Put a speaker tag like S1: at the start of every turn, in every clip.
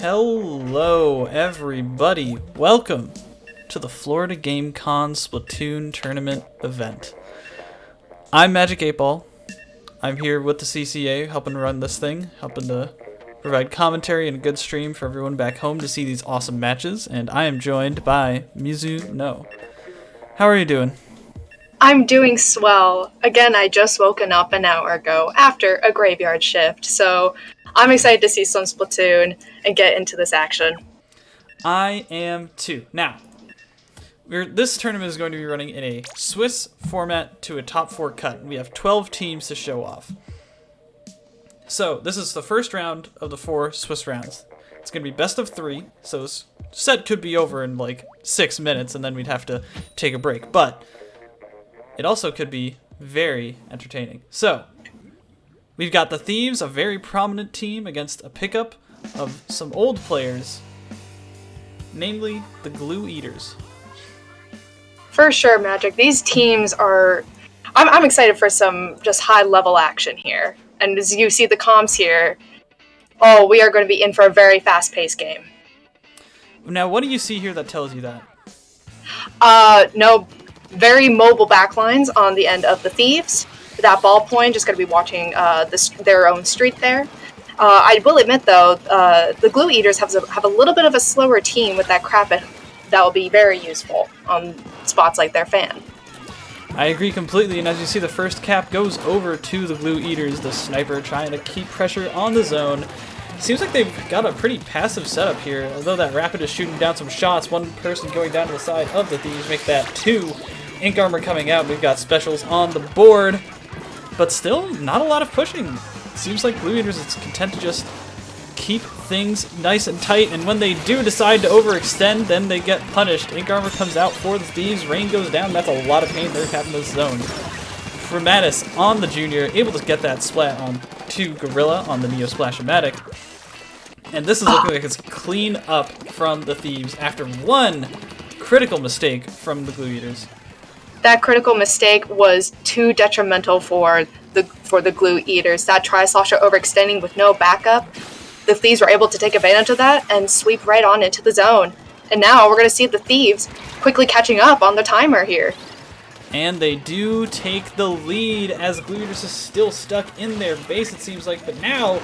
S1: Hello, everybody. Welcome to the Florida GameCon Splatoon tournament event. I'm Magic 8 Ball. I'm here with the CCA, helping run this thing, helping to provide commentary and a good stream for everyone back home to see these awesome matches. And I am joined by Mizu No. How are you doing?
S2: I'm doing swell. Again, I just woken up an hour ago after a graveyard shift, so I'm excited to see some Splatoon and get into this action.
S1: I am too. Now, this tournament is going to be running in a Swiss format to a top 4 cut. We have 12 teams to show off. So, this is the first round of the 4 Swiss rounds. It's going to be best of 3, so this set could be over in like 6 minutes, and then we'd have to take a break. But it also could be very entertaining. So, we've got the Thieves, a very prominent team, against a pickup of some old players, namely the Glue Eaters.
S2: For sure, Magic. These teams are... I'm excited for some just high-level action here. And as you see the comms here, we are going to be in for a very fast-paced game.
S1: Now, what do you see here that tells you that?
S2: No, very mobile backlines on the end of the Thieves. That ballpoint just going to be watching their own street there. I will admit, though, the Glue Eaters have a little bit of a slower team with that Crapit that will be very useful on spots like their fan.
S1: I agree completely, and as you see, the first cap goes over to the Glue Eaters, the sniper trying to keep pressure on the zone. Seems like they've got a pretty passive setup here, although that Rapid is shooting down some shots. One person going down to the side of the Thieves make that 2. Ink Armor coming out, we've got specials on the board, but still not a lot of pushing. Seems like Glue Eaters is content to just keep things nice and tight, and when they do decide to overextend, then they get punished. Ink Armor comes out for the Thieves, rain goes down, that's a lot of pain they're having this zone. Formatus on the Junior, able to get that splat on to Gorilla on the Neo Splash-O-Matic. And this is looking like it's clean up from the Thieves after one critical mistake from the Glue Eaters.
S2: That critical mistake was too detrimental for the Glue Eaters. That Tri-Slosher overextending with no backup. The Thieves were able to take advantage of that and sweep right on into the zone. And now we're going to see the Thieves quickly catching up on the timer here.
S1: And they do take the lead as Glue Eaters is still stuck in their base, it seems like. But now,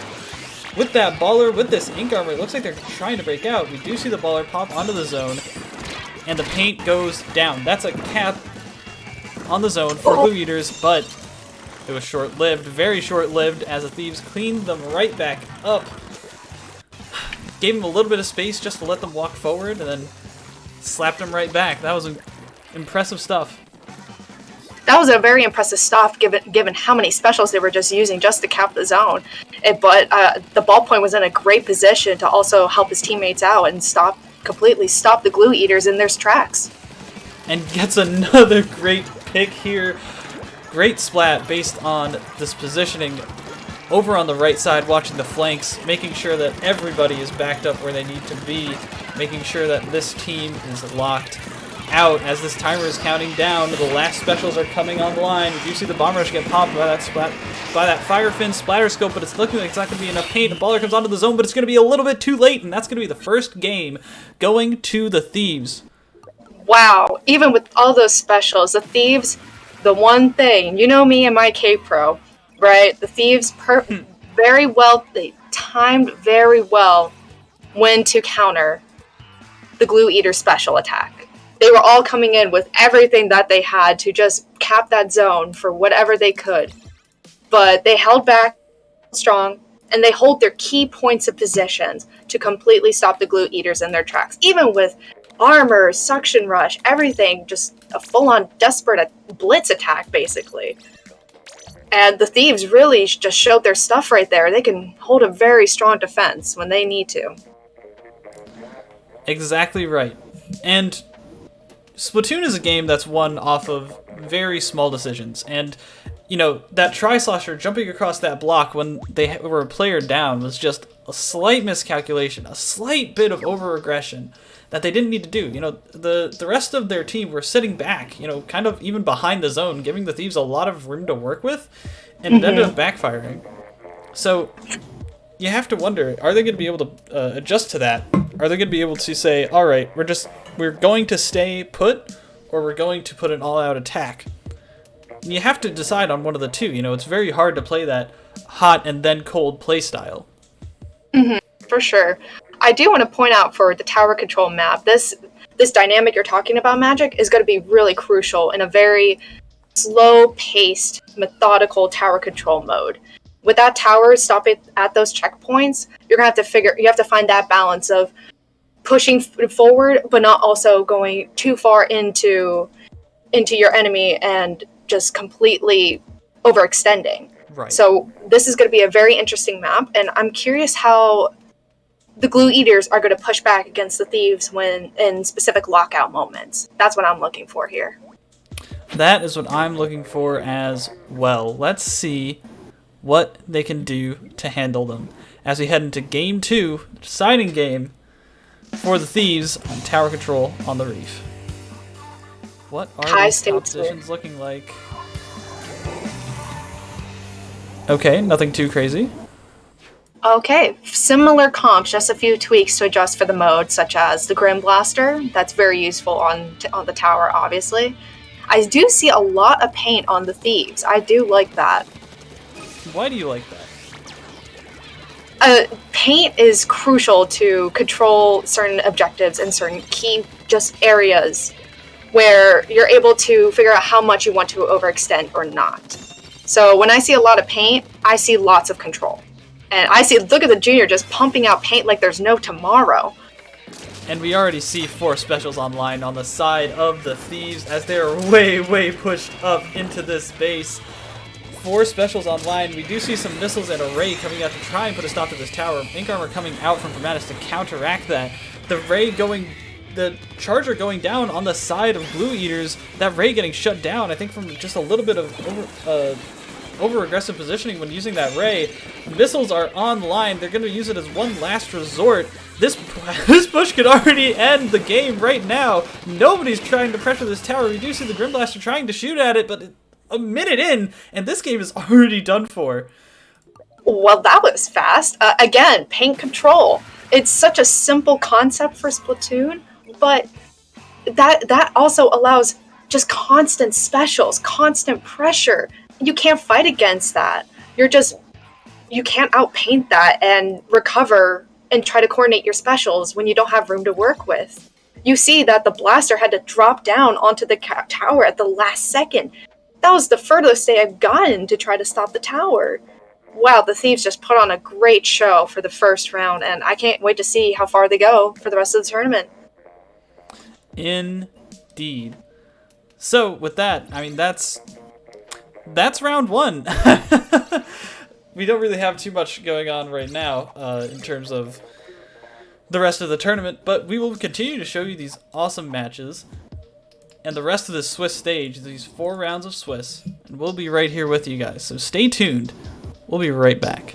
S1: with that Baller, with this Ink Armor, it looks like they're trying to break out. We do see the Baller pop onto the zone, and the paint goes down. That's a cap on the zone for Glue Eaters, but it was short-lived, very short-lived, as the Thieves cleaned them right back up. Gave them a little bit of space just to let them walk forward, and then slapped them right back. That was impressive stuff.
S2: That was a very impressive stuff, given how many specials they were just using just to cap the zone. But the ballpoint was in a great position to also help his teammates out and completely stop the Glue Eaters in their tracks.
S1: And gets another great pick here. Great splat based on this positioning over on the right side, watching the flanks, making sure that everybody is backed up where they need to be, making sure that this team is locked out as this timer is counting down. The last specials are coming online. We do see the Bomb Rush get popped by that Fire Fin Splatter Scope, but it's looking like it's not going to be enough paint. The Baller comes onto the zone, but it's going to be a little bit too late, and that's going to be the first game going to the Thieves. Wow,
S2: even with all those specials, the Thieves, the one thing, you know me and my K-Pro, right? The Thieves very well, they timed very well when to counter the Glue Eater special attack. They were all coming in with everything that they had to just cap that zone for whatever they could. But they held back strong, and they hold their key points of positions to completely stop the Glue Eaters in their tracks. Even with armor, suction rush, everything, just a full-on desperate blitz attack, basically. And the Thieves really just showed their stuff right there. They can hold a very strong defense when they need to.
S1: Exactly right. And Splatoon is a game that's won off of very small decisions. And, you know, that Tri-Slosher jumping across that block when they were a player down was just a slight miscalculation, a slight bit of over-aggression that they didn't need to do. You know, the rest of their team were sitting back, you know, kind of even behind the zone, giving the Thieves a lot of room to work with, and it ended up backfiring. So you have to wonder, are they going to be able to adjust to that? Are they going to be able to say, all right, we're going to stay put, or we're going to put an all-out attack? And you have to decide on one of the two. You know, it's very hard to play that hot and then cold play style.
S2: For sure. I do want to point out for the tower control map, this dynamic you're talking about, Magic, is going to be really crucial in a very slow-paced, methodical tower control mode. With that tower stopping at those checkpoints, you have to find that balance of pushing forward, but not also going too far into your enemy and just completely overextending.
S1: Right.
S2: So this is going to be a very interesting map, and I'm curious how the Glue Eaters are going to push back against the Thieves when in specific lockout moments. That's what I'm looking for here.
S1: That is what I'm looking for as well. Let's see what they can do to handle them as we head into Game 2, deciding game for the Thieves on tower control on the Reef. What are these competitions looking like? Okay, nothing too crazy.
S2: Okay, similar comps, just a few tweaks to adjust for the mode, such as the Grim Blaster. That's very useful on the tower, obviously. I do see a lot of paint on the Thieves. I do like that.
S1: Why do you like that?
S2: Paint is crucial to control certain objectives and certain key just areas where you're able to figure out how much you want to overextend or not. So when I see a lot of paint, I see lots of control. And look at the Junior just pumping out paint like there's no tomorrow.
S1: And we already see 4 specials online on the side of the Thieves as they're way, way pushed up into this base. 4 specials online. We do see some missiles and a ray coming out to try and put a stop to this tower. Ink Armor coming out from Formatus to counteract that. The charger going down on the side of Glue Eaters. That ray getting shut down, I think, from just a little bit of over-aggressive positioning when using that ray. Missiles are online. They're going to use it as one last resort. This push could already end the game right now. Nobody's trying to pressure this tower. We do see the Grim Blaster trying to shoot at it, but a minute in, and this game is already done for.
S2: Well, that was fast. Again, paint control. It's such a simple concept for Splatoon, but that also allows just constant specials, constant pressure. You can't fight against that. You can't outpaint that and recover and try to coordinate your specials when you don't have room to work with. You see that the blaster had to drop down onto the tower at the last second. That was the furthest they had gotten to try to stop the tower. Wow, the Thieves just put on a great show for the first round, and I can't wait to see how far they go for the rest of the tournament.
S1: Indeed. So, with that, I mean, that's round 1. We don't really have too much going on right now in terms of the rest of the tournament, but we will continue to show you these awesome matches and the rest of the Swiss stage, these 4 rounds of Swiss, and we'll be right here with you guys. So stay tuned. We'll be right back.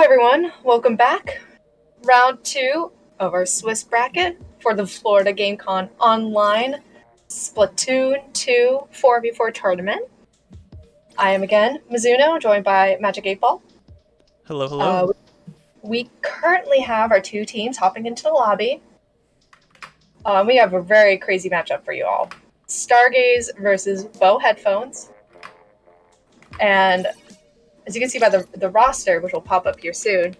S2: Hello everyone, welcome back. Round 2 of our Swiss bracket for the Florida GameCon Online Splatoon 2 4v4 tournament. I am again Mizuno, joined by Magic 8 Ball.
S1: Hello, hello.
S2: We currently have our two teams hopping into the lobby. We have a very crazy matchup for you all. Stargaze versus Bow Headphones. And as you can see by the roster, which will pop up here soon,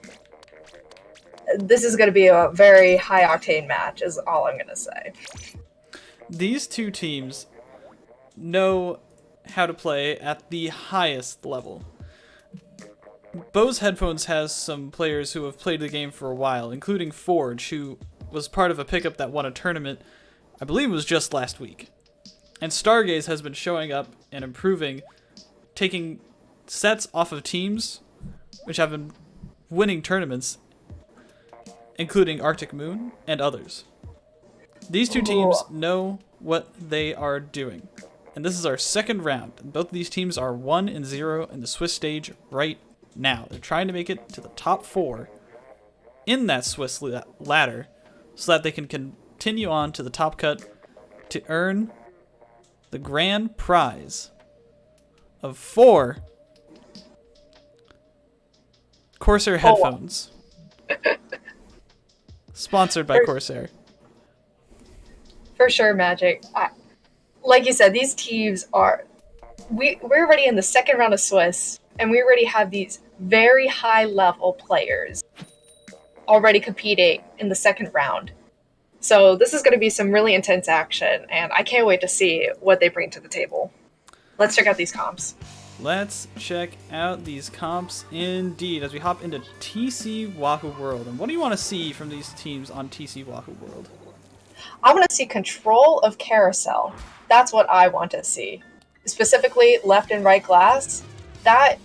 S2: this is going to be a very high-octane match, is all I'm going to say.
S1: These two teams know how to play at the highest level. Bose Headphones has some players who have played the game for a while, including Forge, who was part of a pickup that won a tournament, I believe it was just last week. And Stargaze has been showing up and improving, taking sets off of teams which have been winning tournaments, including Arctic Moon and others. These two teams know what they are doing. And this is our second round. And both of these teams are 1-0 in the Swiss stage right now. They're trying to make it to the top 4 in that Swiss ladder so that they can continue on to the top cut to earn the grand prize of 4 Corsair headphones. Sponsored by Corsair.
S2: For sure, Magic. Like you said, these teams are... We're already in the second round of Swiss, and we already have these very high-level players already competing in the second round. So this is going to be some really intense action, and I can't wait to see what they bring to the table. Let's check out these comps.
S1: Let's check out these comps indeed as we hop into TC Wahoo World. And what do you want to see from these teams on TC Wahoo World?
S2: I want to see control of carousel. That's what I want to see. Specifically, left and right glass. That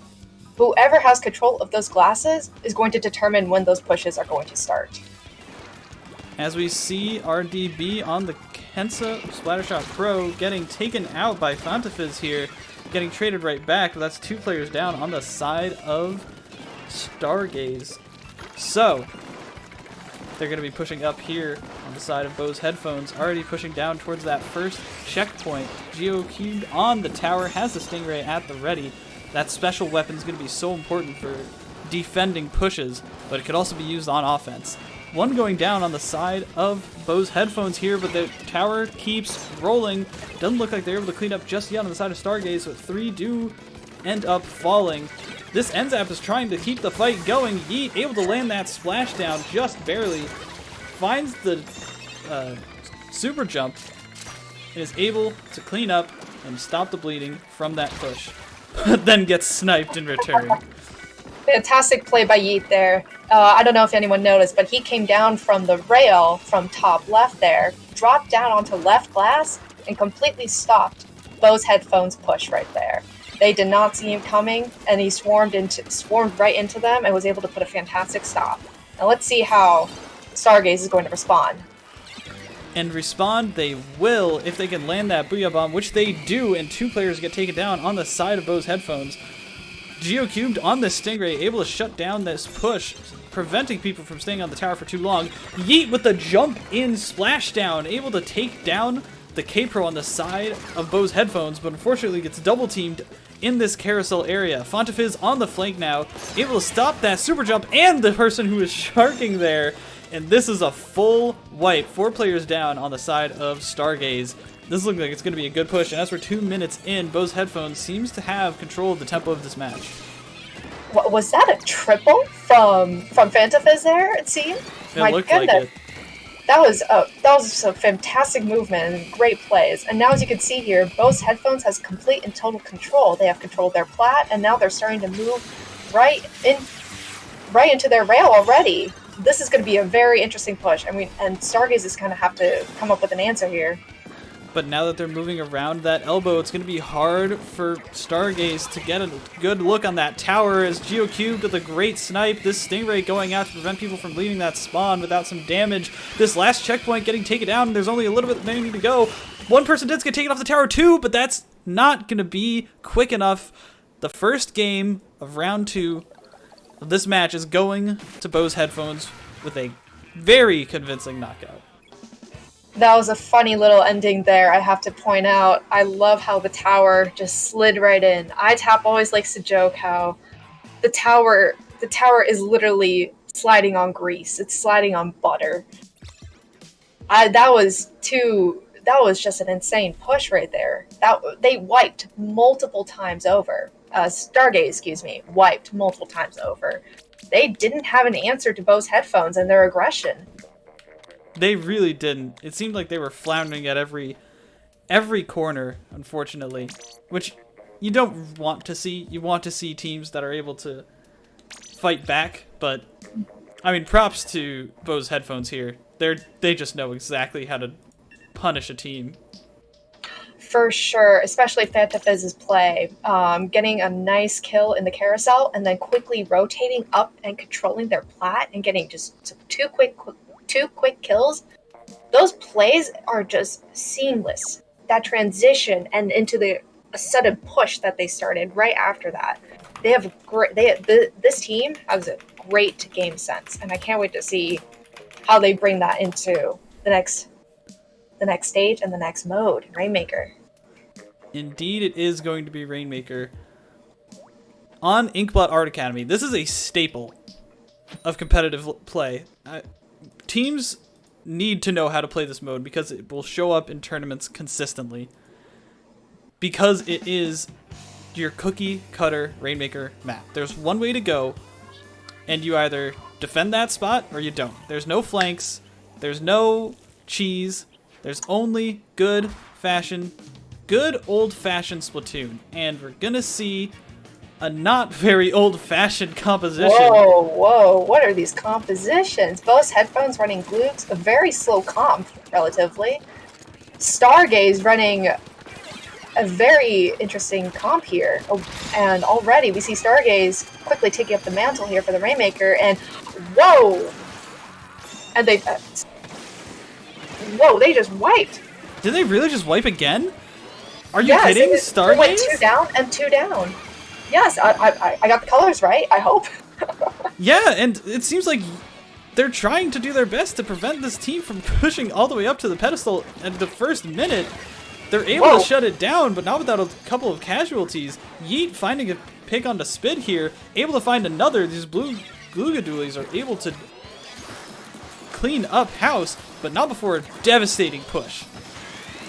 S2: whoever has control of those glasses is going to determine when those pushes are going to start.
S1: As we see RDB on the Kensa Splattershot Pro getting taken out by Fantafiz here, getting traded right back, but that's 2 players down on the side of Stargaze. So, they're going to be pushing up here on the side of Bose Headphones, already pushing down towards that first checkpoint. GeoCubed on the tower, has the Stingray at the ready. That special weapon is going to be so important for defending pushes, but it could also be used on offense. One going down on the side of Bose Headphones here, but the tower keeps rolling. Doesn't look like they're able to clean up just yet on the side of Stargaze, so 3 do end up falling. This NZAP is trying to keep the fight going. Yeet able to land that splashdown just barely. Finds the super jump and is able to clean up and stop the bleeding from that push. Then gets sniped in return.
S2: Fantastic play by Yeet there. I don't know if anyone noticed, but he came down from the rail from top left there, dropped down onto left glass, and completely stopped Bose Headphones push right there. They did not see him coming, and he swarmed right into them and was able to put a fantastic stop. Now let's see how Stargaze is going to respond.
S1: And respond they will if they can land that Booyah Bomb, which they do, and 2 players get taken down on the side of Bose Headphones. GeoCubed on this Stingray, able to shut down this push, preventing people from staying on the tower for too long. Yeet with the jump in splashdown, able to take down the K-Pro on the side of Bose Headphones, but unfortunately gets double teamed in this carousel area. Fantafiz on the flank now, able to stop that super jump and the person who is sharking there. And this is a full wipe. 4 players down on the side of Stargaze. This looks like it's going to be a good push, and as we're 2 minutes in, Bose Headphones seems to have control of the tempo of this match.
S2: What, was that a triple from Fantafiz there, it seemed?
S1: It looked like it.
S2: That was a fantastic movement and great plays. And now as you can see here, Bose Headphones has complete and total control. They have control of their plat, and now they're starting to move right into their rail already. This is going to be a very interesting push. I mean, and Stargaze is going to have to come up with an answer here.
S1: But now that they're moving around that elbow, it's going to be hard for Stargaze to get a good look on that tower as GeoCubed with a great snipe. This Stingray going out to prevent people from leaving that spawn without some damage. This last checkpoint getting taken down, and there's only a little bit remaining to go. One person did get taken off the tower too, but that's not going to be quick enough. The first game of round 2 This match is going to Bo's headphones with a very convincing knockout.
S2: That was a funny little ending there, I have to point out. I love how the tower just slid right in. iTap always likes to joke how the tower is literally sliding on grease. It's sliding on butter. That was just an insane push right there. They wiped multiple times over. Stargaze, excuse me, wiped multiple times over. They didn't have an answer to Bo's headphones and their aggression.
S1: They really didn't. It seemed like they were floundering at every corner, unfortunately, which you don't want to see. You want to see teams that are able to fight back, but I mean, props to Bo's headphones here. They just know exactly how to punish a team.
S2: For sure, especially Fanta Fizz's play. Getting a nice kill in the carousel and then quickly rotating up and controlling their plat and getting just two quick kills. Those plays are just seamless. That transition and into the sudden push that they started right after that. This team has a great game sense, and I can't wait to see how they bring that into the next stage and the next mode, Rainmaker.
S1: Indeed, it is going to be Rainmaker on Inkblot Art Academy. This is a staple of competitive play. Teams need to know how to play this mode because it will show up in tournaments consistently. Because it is your cookie cutter Rainmaker map. There's one way to go, and you either defend that spot or you don't. There's no flanks, there's no cheese, there's only good old-fashioned Splatoon. And we're gonna see a not very old-fashioned composition.
S2: Whoa, what are these compositions? Bo's headphones running Glooks, a very slow comp, relatively. Stargaze running a very interesting comp here. And already we see Stargaze quickly taking up the mantle here for the Rainmaker, and whoa! And they just wiped.
S1: Did they really just wipe again? Are you kidding? Stargaze?
S2: They went 2 down and 2 down. Yes, I got the colors right, I hope.
S1: Yeah, and it seems like they're trying to do their best to prevent this team from pushing all the way up to the pedestal at the first minute. They're able to shut it down, but not without a couple of casualties. Yeet finding a pick onto Spid here, able to find another. These blue Gloogadoolies are able to clean up house, but not before a devastating push.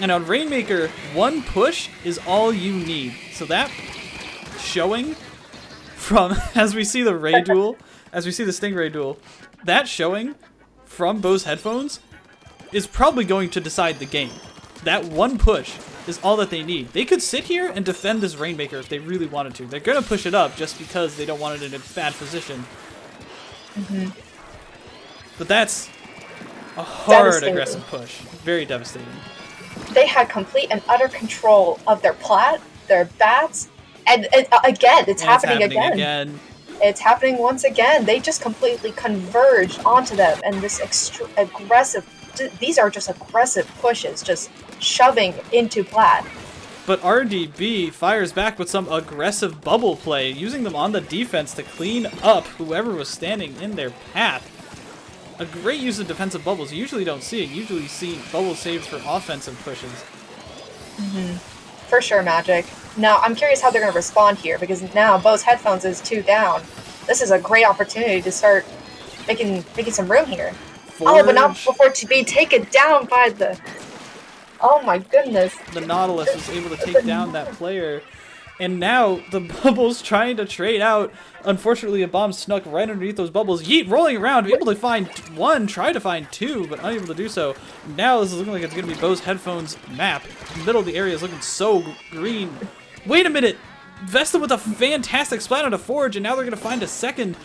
S1: And on Rainmaker, one push is all you need. So that showing from, as we see the Ray duel, as we see the Stingray duel, that showing from Bo's headphones is probably going to decide the game. That one push is all that they need. They could sit here and defend this Rainmaker if they really wanted to. They're going to push it up just because they don't want it in a bad position.
S2: Mm-hmm.
S1: But that's a hard, aggressive push. Very devastating.
S2: They had complete and utter control of their plat, their bats, and again, it's happening again. It's happening once again. They just completely converged onto them, and this aggressive. These are just aggressive pushes, just shoving into plat.
S1: But RDB fires back with some aggressive bubble play, using them on the defense to clean up whoever was standing in their path. A great use of defensive bubbles. You usually don't see it. You usually see bubble saves for offensive pushes.
S2: Mm-hmm. For sure, Magic. Now, I'm curious how they're going to respond here, because now Bo's headphones is 2 down. This is a great opportunity to start making some room here.
S1: Forge.
S2: Oh, but not before to be taken down by the... Oh my goodness.
S1: The Nautilus was able to take down that player. And now the bubbles trying to trade out. Unfortunately, a bomb snuck right underneath those bubbles. Yeet rolling around, able to find one, try to find two, but unable to do so. Now this is looking like it's going to be Bo's headphones map. The middle of the area is looking so green. Wait a minute! Vesta with a fantastic splat on a Forge, and now they're going to find a second.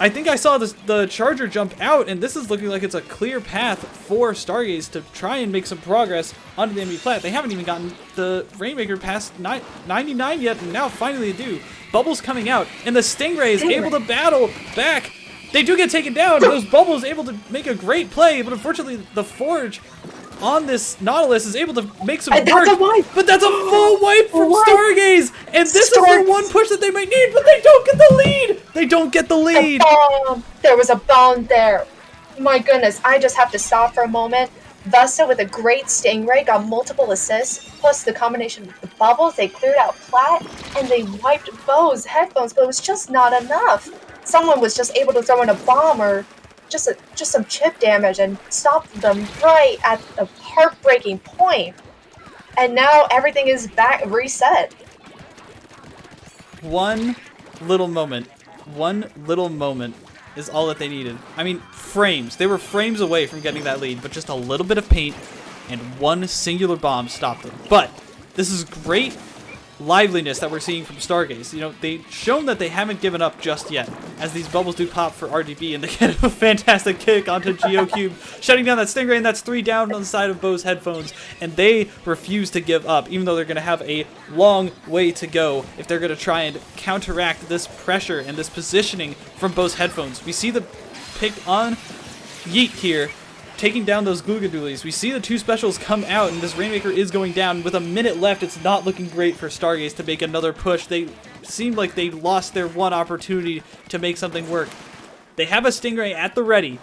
S1: I think I saw the Charger jump out, and this is looking like it's a clear path for Stargaze to try and make some progress onto the enemy plat. They haven't even gotten the Rainmaker past 99 yet, and now finally they do. Bubbles coming out, and the Stingray is able to battle back. They do get taken down. Those Bubbles able to make a great play, but unfortunately the Forge on this Nautilus is able to make some
S2: And
S1: work.
S2: that's a wipe.
S1: But that's a full wipe from
S2: Wipe.
S1: Stargaze. And this is the one push that they might need, but they don't get the lead. They don't get the lead.
S2: There was a bomb there. My goodness, I just have to stop for a moment. Vesta with a great Stingray got multiple assists, plus the combination with the bubbles, they cleared out Plat, and they wiped Bo's headphones, but it was just not enough. Someone was just able to throw in a bomb or just some chip damage and stop them right at a heartbreaking point. And now everything is back reset.
S1: One little moment is all that they needed. I mean, frames. They were frames away from getting that lead, but just a little bit of paint and one singular bomb stopped them. But this is great liveliness that we're seeing from Stargaze. You know, they've shown that they haven't given up just yet, as these bubbles do pop for RDB, and they get a fantastic kick onto GeoCube, shutting down that Stingray, and that's 3 down on the side of Bo's headphones, and they refuse to give up, even though they're going to have a long way to go if they're going to try and counteract this pressure and this positioning from Bo's headphones. We see the pick on Yeet here, taking down those Glugadoolies. We see the 2 specials come out, and this Rainmaker is going down. With a minute left, it's not looking great for Stargaze to make another push. They seem like they lost their one opportunity to make something work. They have a Stingray at the ready,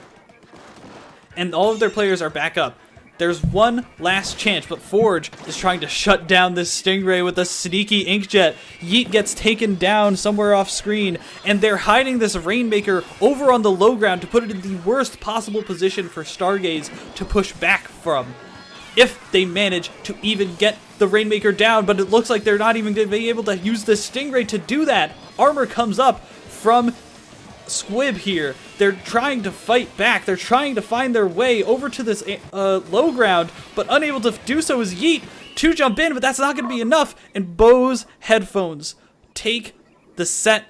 S1: and all of their players are back up. There's one last chance, but Forge is trying to shut down this Stingray with a sneaky Inkjet. Yeet gets taken down somewhere off screen, and they're hiding this Rainmaker over on the low ground to put it in the worst possible position for Stargaze to push back from. If they manage to even get the Rainmaker down, but it looks like they're not even going to be able to use the Stingray to do that. Armor comes up from Squib here. They're trying to fight back. They're trying to find their way over to this low ground, but unable to do so is Yeet to jump in, but that's not going to be enough. And Bo's headphones take the set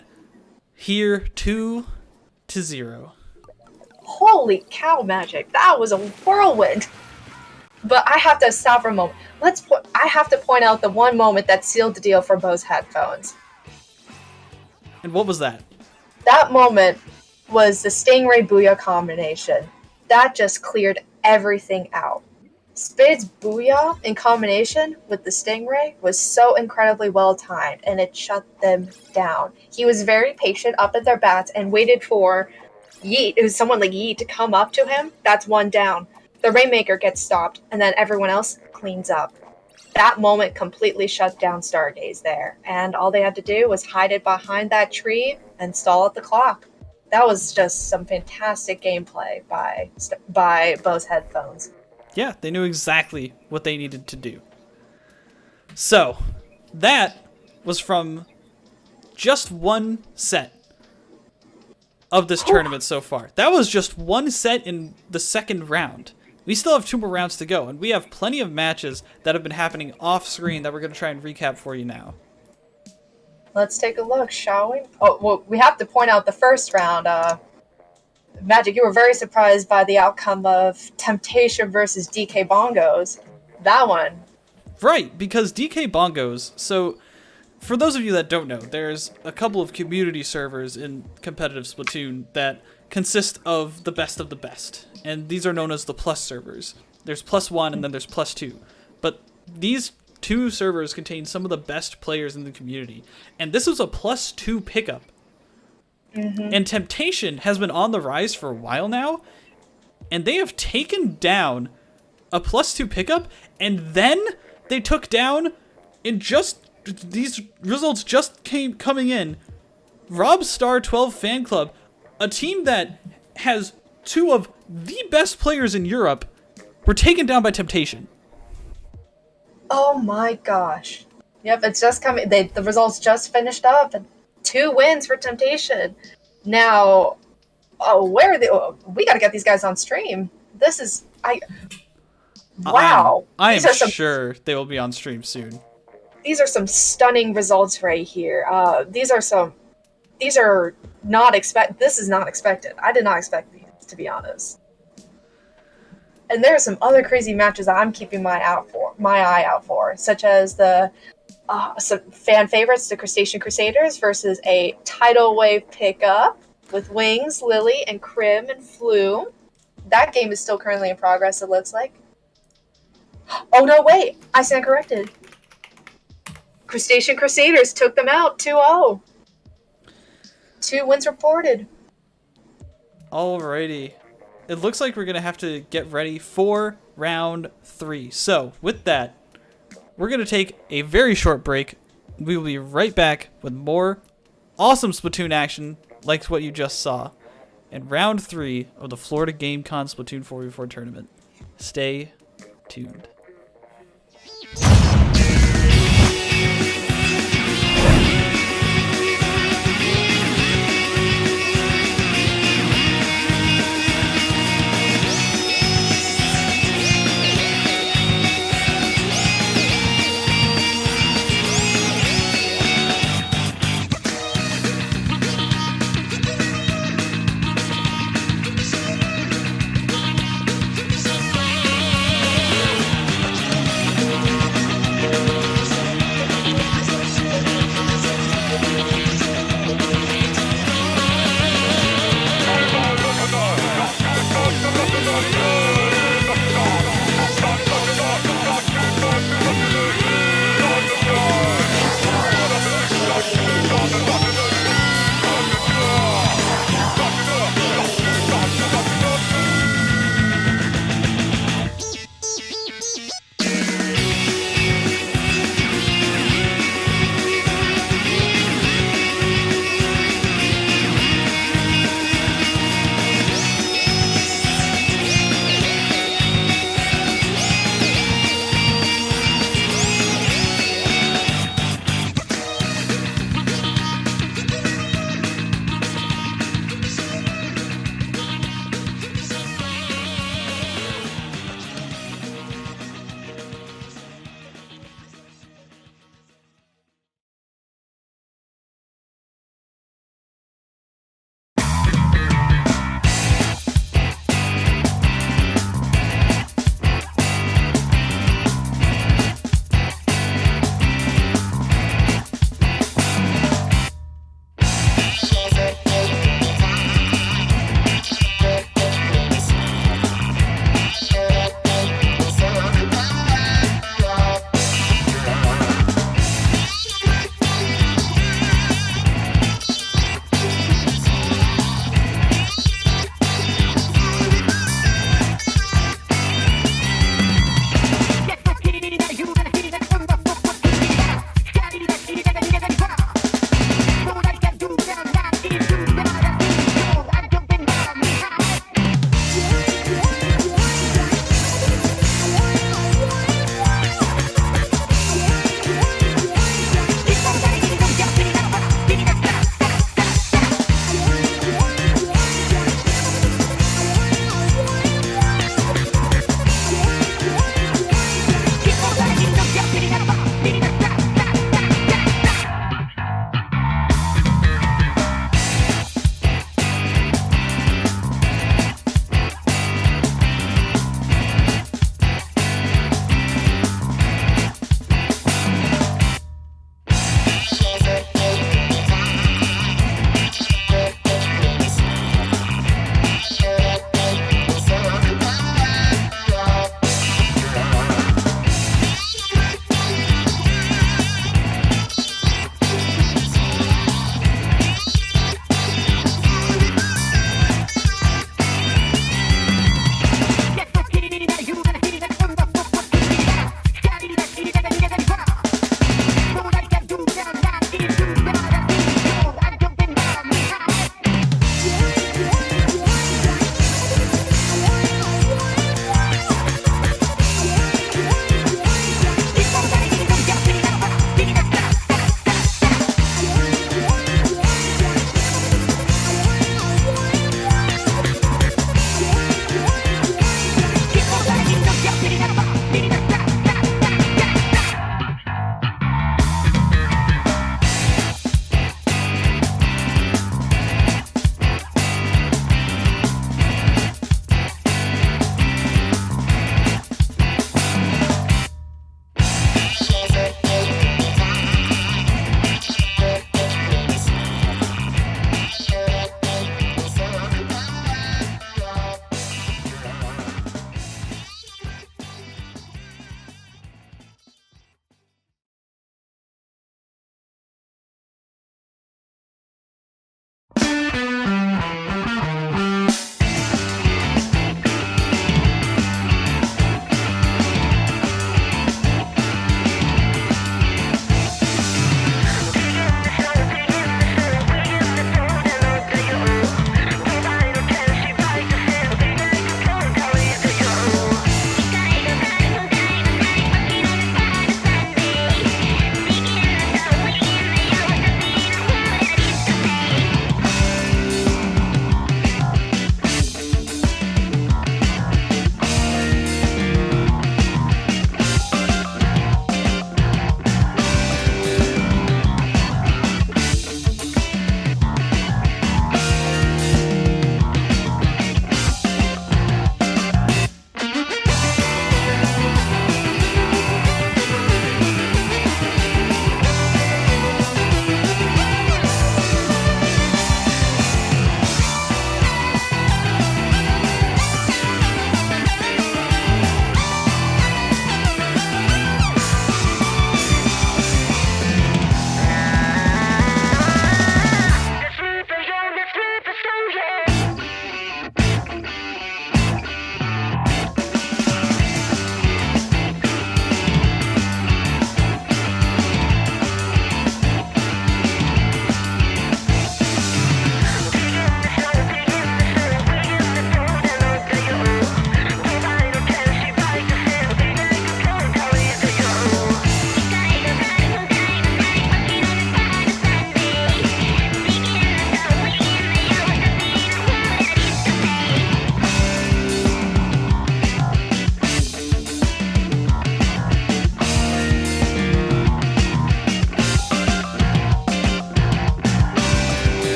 S1: here 2-0.
S2: Holy cow, Magic. That was a whirlwind. But I have to stop for a moment. I have to point out the one moment that sealed the deal for Bo's headphones.
S1: And what was that?
S2: That moment was the Stingray Booyah combination. That just cleared everything out. Spade's Booyah in combination with the Stingray was so incredibly well timed, and it shut them down. He was very patient up at their bats and waited for Yeet, it was someone like Yeet, to come up to him. That's 1 down. The Rainmaker gets stopped, and then everyone else cleans up. That moment completely shut down Stargaze there, and all they had to do was hide it behind that tree and stall at the clock. That was just some fantastic gameplay by Bo's headphones.
S1: Yeah, they knew exactly what they needed to do. So, that was from just one set of this tournament so far. That was just one set in the second round. We still have 2 more rounds to go, and we have plenty of matches that have been happening off screen that we're going to try and recap for you now.
S2: Let's take a look, shall we? Oh, well, we have to point out the first round. Magic, you were very surprised by the outcome of Temptation versus DK Bongos. That one.
S1: Right, because DK Bongos, so for those of you that don't know, there's a couple of community servers in competitive Splatoon that consist of the best, and these are known as the plus servers. There's +1 and then there's +2, but these 2 servers contain some of the best players in the community, and this was a +2 pickup. Mm-hmm. And Temptation has been on the rise for a while now, and they have taken down a +2 pickup, and then they took down, in just these results just coming in, Rob Star 12 Fan Club, a team that has 2 of the best players in Europe, were taken down by Temptation.
S2: Oh my gosh. Yep, it's just coming. The results just finished up. 2 wins for Temptation. Now, where are they? We got to get these guys on stream. This is wow.
S1: I am sure they will be on stream soon.
S2: These are some stunning results right here. These are not expect. This is not expected. I did not expect these, to be honest. And there are some other crazy matches that I'm keeping my eye out for, such as the some fan favorites, the Crustacean Crusaders versus a tidal wave pickup with Wings, Lily, and Crim and Flume. That game is still currently in progress, it looks like. Oh no, wait! I stand corrected. Crustacean Crusaders took them out 2-0. 2 wins reported.
S1: Alrighty. It looks like we're going to have to get ready for round 3. So, with that, we're going to take a very short break. We will be right back with more awesome Splatoon action like what you just saw in round 3 of the Florida GameCon Splatoon 4v4 tournament. Stay tuned.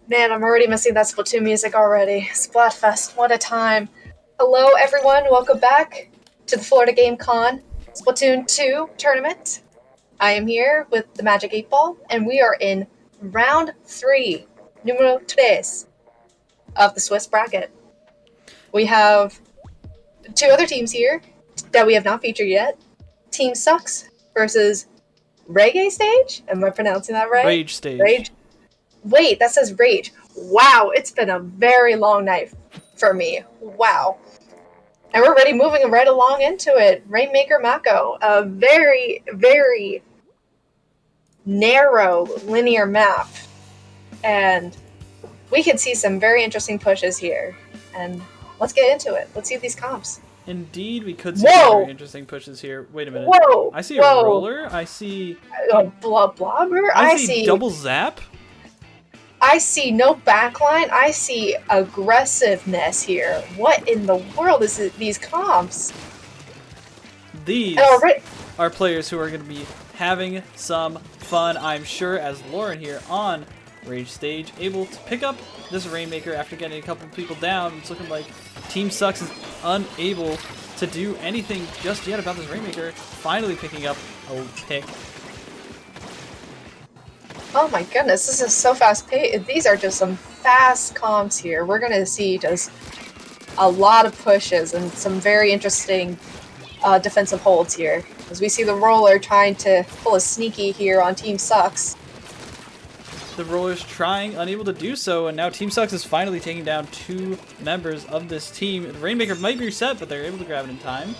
S2: Man, I'm already missing that Splatoon music already. Splatfest, what a time. Hello, everyone. Welcome back to the Florida GameCon Splatoon 2 tournament. I am here with the Magic 8 Ball, and we are in round 3, numero tres, of the Swiss bracket. We have two other teams here that we have not featured yet. Team Sucks versus Reggae Stage? Am I pronouncing that right?
S1: Rage Stage.
S2: Rage. Wait, that says Rage. Wow, it's been a very long night for me. Wow. And we're already moving right along into it. Rainmaker Mako, a very, very narrow linear map. And we can see some very interesting pushes here. And let's get into it. Let's see these comps.
S1: Indeed, we could see some very interesting pushes here. Wait a minute.
S2: Whoa!
S1: I see a roller. I see
S2: a blobber.
S1: I see double zap.
S2: I see no backline. I see aggressiveness here. What in the world is these comps?
S1: These are players who are going to be having some fun, I'm sure, as Lauren here on Rage Stage, able to pick up this Rainmaker after getting a couple of people down. It's looking like Team Sucks is unable to do anything just yet about this Rainmaker, finally picking up a pick.
S2: Oh my goodness, this is so fast paced. These are just some fast comps here. We're going to see just a lot of pushes and some very interesting defensive holds here. As we see the roller trying to pull a sneaky here on Team Sucks.
S1: The roller's trying, unable to do so, and now Team Sucks is finally taking down 2 members of this team. The Rainmaker might be reset, but they're able to grab it in time.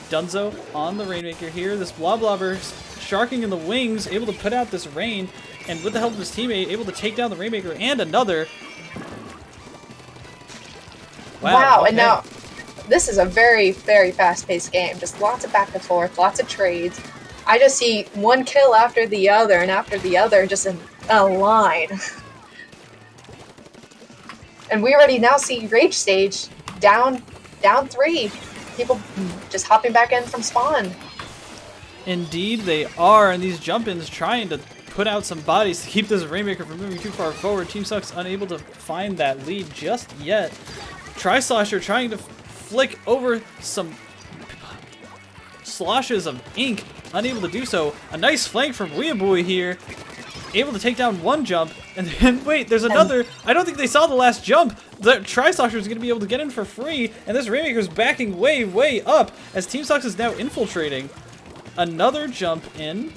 S1: Dunzo on the Rainmaker here. This Bloblobber sharking in the wings, able to put out this rain, and with the help of his teammate, able to take down the Rainmaker and another.
S2: Wow,
S1: okay.
S2: And now this is a very, very fast-paced game. Just lots of back and forth, lots of trades. I just see one kill after the other and after the other, just in a line. And we already now see Rage Stage down 3. People just hopping back in from spawn.
S1: Indeed they are, and these jump-ins trying to put out some bodies to keep this Rainmaker from moving too far forward. Team Sucks unable to find that lead just yet. Tri-Slosher trying to flick over some sloshes of ink, unable to do so. A nice flank from Weeaboo here, able to take down one jump, and then wait, there's another. I don't think they saw the last jump. The Tri-Slosher is going to be able to get in for free, and this Rainmaker's backing way, way up as Team Sucks is now infiltrating. Another jump in.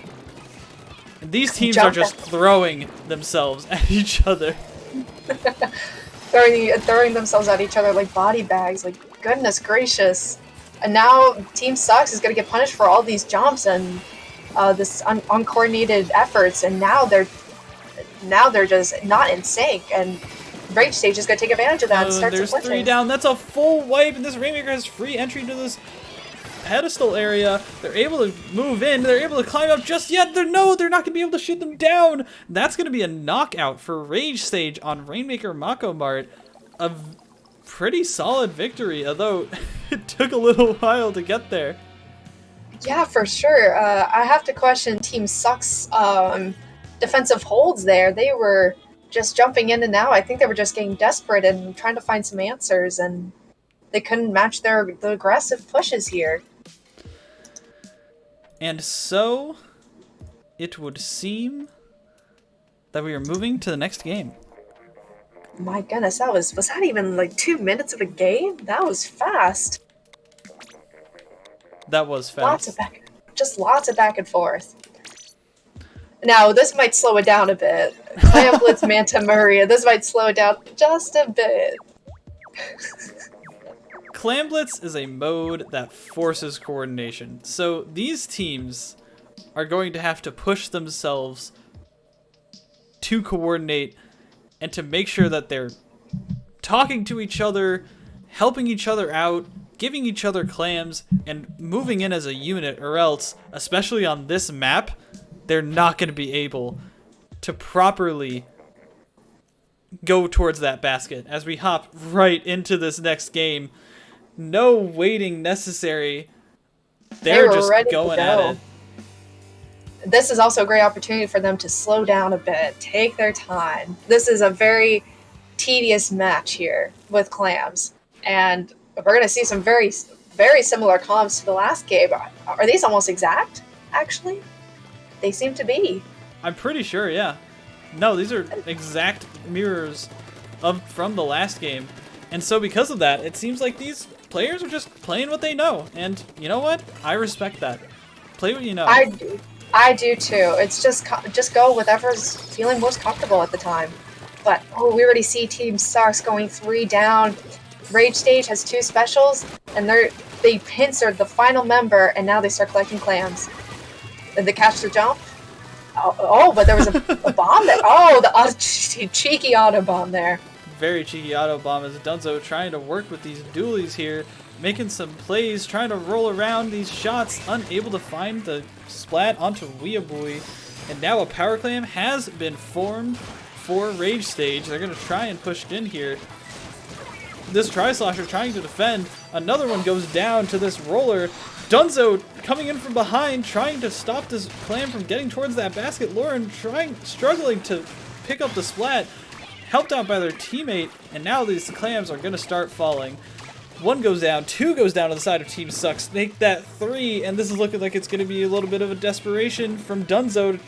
S1: And these teams are just throwing themselves at each other.
S2: throwing themselves at each other like body bags. Like, goodness gracious. And now Team Sucks is going to get punished for all these jumps and this uncoordinated efforts. And now they're just not in sync. And Rage Stage is going to take advantage of that and start
S1: there's 3 down. That's a full wipe, and this Rainmaker has free entry to this pedestal area. They're able to move in. They're able to climb up just yet. They're not going to be able to shoot them down. That's going to be a knockout for Rage Stage on Rainmaker Mako Mart. A pretty solid victory, although it took a little while to get there.
S2: Yeah, for sure. I have to question Team Sucks' defensive holds there. They were just jumping in and out. I think they were just getting desperate and trying to find some answers, and they couldn't match the aggressive pushes here.
S1: And so, it would seem that we are moving to the next game.
S2: My goodness, was that even like 2 minutes of a game? That was fast.
S1: That was fast.
S2: Lots of back and forth. Now, this might slow it down a bit. Clam Blitz Manta Maria, this might slow it down just a bit.
S1: Clam Blitz is a mode that forces coordination. So these teams are going to have to push themselves to coordinate and to make sure that they're talking to each other, helping each other out, giving each other clams, and moving in as a unit, or else, especially on this map, they're not going to be able to properly go towards that basket. As we hop right into this next game, no waiting necessary. They're just going at it.
S2: This is also a great opportunity for them to slow down a bit, take their time. This is a very tedious match here with clams, and we're going to see some very, very similar comps to the last game. Are these almost exact, actually? They seem to be.
S1: I'm pretty sure, yeah. No, these are exact mirrors from the last game. And so because of that, it seems like these players are just playing what they know. And you know what? I respect that. Play what you know.
S2: I do too. It's just go whatever's feeling most comfortable at the time. But we already see Team Sucks going 3 down. Rage Stage has 2 specials, and they pincer the final member, and now they start collecting clams. Did they catch the jump? But there was a bomb there. Oh, the cheeky auto bomb there.
S1: Very cheeky auto bomb as Dunzo trying to work with these dualies here, making some plays, trying to roll around these shots, unable to find the splat onto Weeaboo. And now a power clam has been formed for Rage Stage. They're going to try and push in here. This Tri-Slosher trying to defend. Another one goes down to this roller. Dunzo coming in from behind, trying to stop this clam from getting towards that basket. Lauren struggling to pick up the splat, helped out by their teammate, and now these clams are going to start falling. 1 goes down, 2 goes down to the side of Team Sucks. Make that 3, and this is looking like it's going to be a little bit of a desperation from Dunzo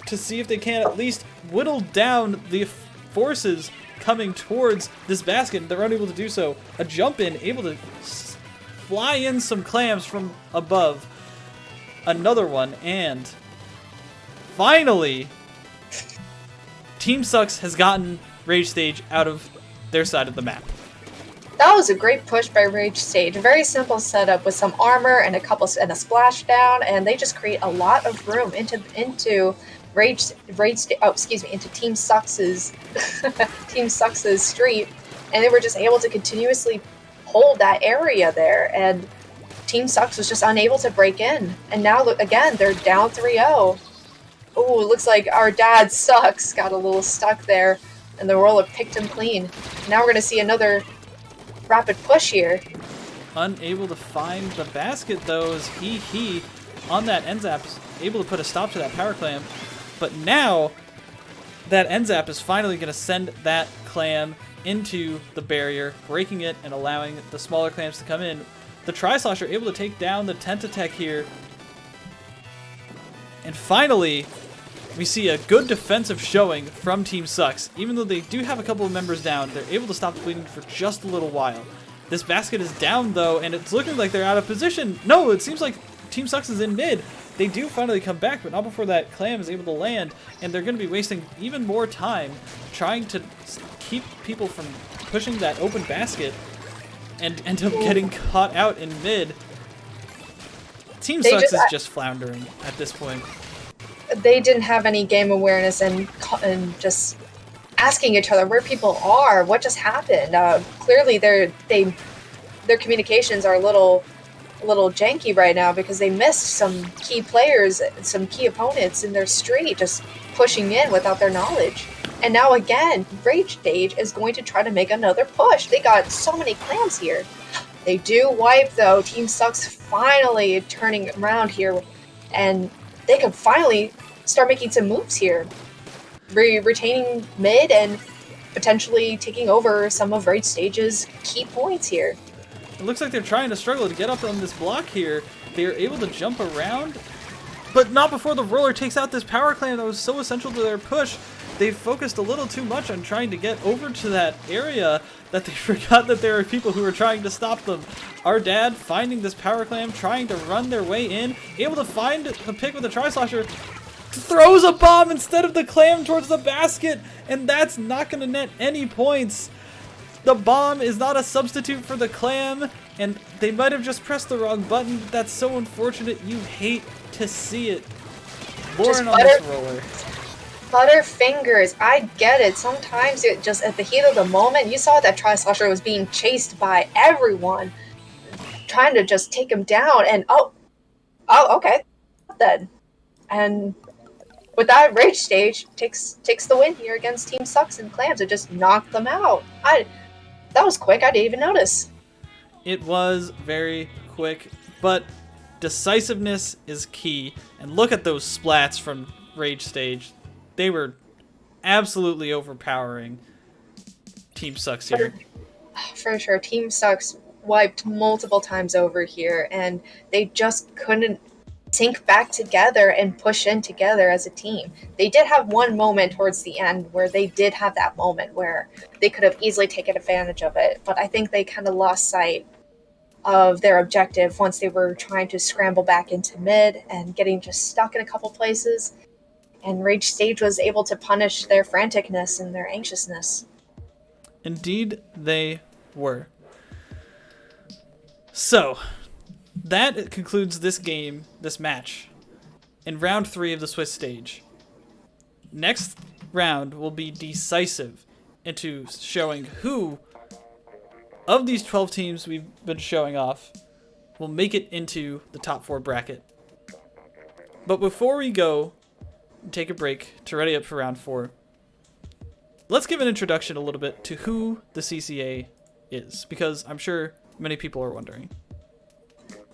S1: to see if they can at least whittle down the forces coming towards this basket. They're unable to do so. A jump in, able to fly in some clams from above. Another one, and finally, Team Sucks has gotten Rage Stage out of their side of the map.
S2: That was a great push by Rage Stage. A very simple setup with some armor and a splashdown, and they just create a lot of room into into Team Sucks's Team Sucks's street, and they were just able to continuously hold that area there, and Team Sucks was just unable to break in. And now look again, they're down 3-0. Oh, it looks like our dad Sucks got a little stuck there, and the roller picked him clean. Now we're gonna see another rapid push here.
S1: Unable to find the basket though, as he on that end zap is able to put a stop to that power clam. But now that end zap is finally going to send that clam into the barrier, breaking it and allowing the smaller clams to come in. The Tri-Slosher able to take down the Tentatech here. And finally, we see a good defensive showing from Team Sucks. Even though they do have a couple of members down, they're able to stop the bleeding for just a little while. This basket is down though, and it's looking like they're out of position. No, it seems like Team Sucks is in mid. They do finally come back, but not before that clam is able to land, and they're going to be wasting even more time trying to keep people from pushing that open basket and end up getting caught out in mid. Team Sucks is just floundering at this point.
S2: They didn't have any game awareness and just asking each other where people are, what just happened. Clearly, their communications are a little janky right now because they missed some key players, some key opponents in their street, just pushing in without their knowledge. And now again, Rage Stage is going to try to make another push. They got so many clams here. They do wipe though. Team Sucks finally turning around here, and they can finally start making some moves here, retaining mid and potentially taking over some of Rage Stage's key points here.
S1: It looks like they're trying to struggle to get up on this block here. They are able to jump around, but not before the roller takes out this power clam that was so essential to their push. They focused a little too much on trying to get over to that area that they forgot that there are people who are trying to stop them. Our dad finding this power clam, trying to run their way in, able to find the pick with the Tri-Slosher, throws a bomb instead of the clam towards the basket, and that's not going to net any points. The bomb is not a substitute for the clam, and they might have just pressed the wrong button, but that's so unfortunate. You hate to see it. Lauren on this roller.
S2: Butterfingers, I get it. Sometimes it just at the heat of the moment, you saw that Tri-Slosher was being chased by everyone, trying to just take him down, and oh, okay, then. And with that, Rage Stage takes the win here against Team Sucks and Clams. It just knocked them out. That was quick. I didn't even notice.
S1: It was very quick, but decisiveness is key. And look at those splats from Rage Stage. They were absolutely overpowering Team Sucks here.
S2: For sure. Team Sucks wiped multiple times over here, and they just couldn't sync back together and push in together as a team. They did have one moment towards the end where they did have that moment where they could have easily taken advantage of it, but I think they kind of lost sight of their objective once they were trying to scramble back into mid and getting just stuck in a couple places. And Rage Stage was able to punish their franticness and their anxiousness.
S1: Indeed, they were. So, that concludes this game, this match, in round 3 of the Swiss stage. Next round will be decisive into showing who of these 12 teams we've been showing off will make it into the top 4 bracket. But before we go and take a break to ready up for round 4, let's give an introduction a little bit to who the CCA is, because I'm sure many people are wondering.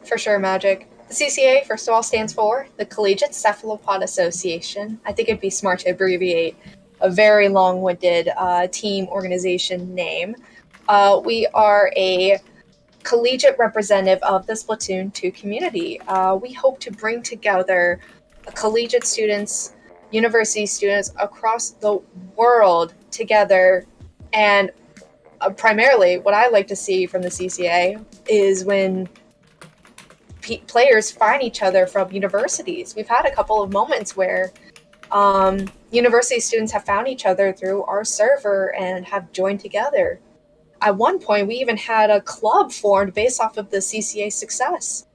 S2: For sure, Magic. The CCA, first of all, stands for the Collegiate Cephalopod Association. I think it'd be smart to abbreviate a very long-winded team organization name. We are a collegiate representative of the Splatoon 2 community. We hope to bring together collegiate students, university students across the world together. And primarily, what I like to see from the CCA is when players find each other from universities. We've had a couple of moments where university students have found each other through our server and have joined together. At one point, we even had a club formed based off of the CCA success.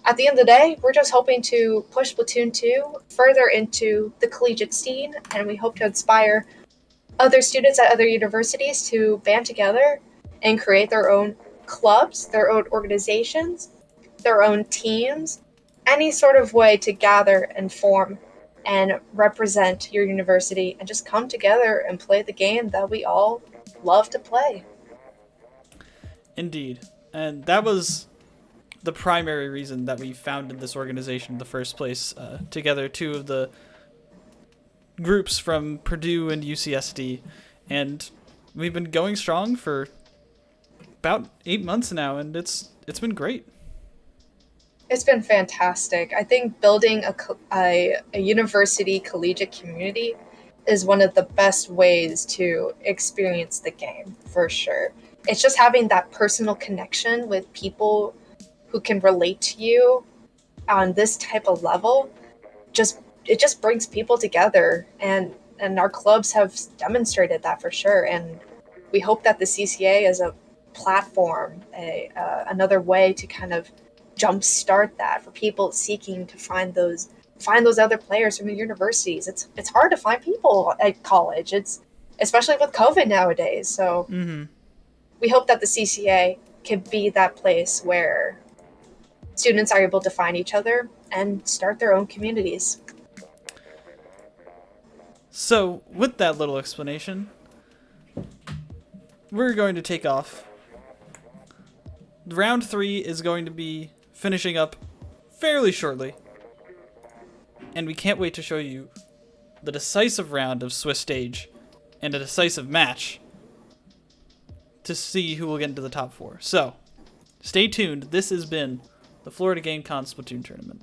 S2: At the end of the day, we're just hoping to push Splatoon 2 further into the collegiate scene, and we hope to inspire other students at other universities to band together and create their own clubs, their own organizations, their own teams, any sort of way to gather and form and represent your university and just come together and play the game that we all love to play.
S1: Indeed. And that was the primary reason that we founded this organization in the first place. Together, 2 of the groups from Purdue and UCSD. And we've been going strong for about 8 months now, and it's been great.
S2: It's been fantastic. I think building a university collegiate community is one of the best ways to experience the game, for sure. It's just having that personal connection with people who can relate to you on this type of level. It just brings people together, and our clubs have demonstrated that for sure. And we hope that the CCA is a platform, another way to kind of jumpstart that for people seeking to find those other players from the universities. It's hard to find people at college. It's especially with COVID nowadays. So we hope that the CCA can be that place where students are able to find each other and start their own communities.
S1: So, with that little explanation, we're going to take off. Round 3 is going to be finishing up fairly shortly. And we can't wait to show you the decisive round of Swiss stage and a decisive match to see who will get into the top 4. So, stay tuned. This has been the Florida GameCon Splatoon Tournament.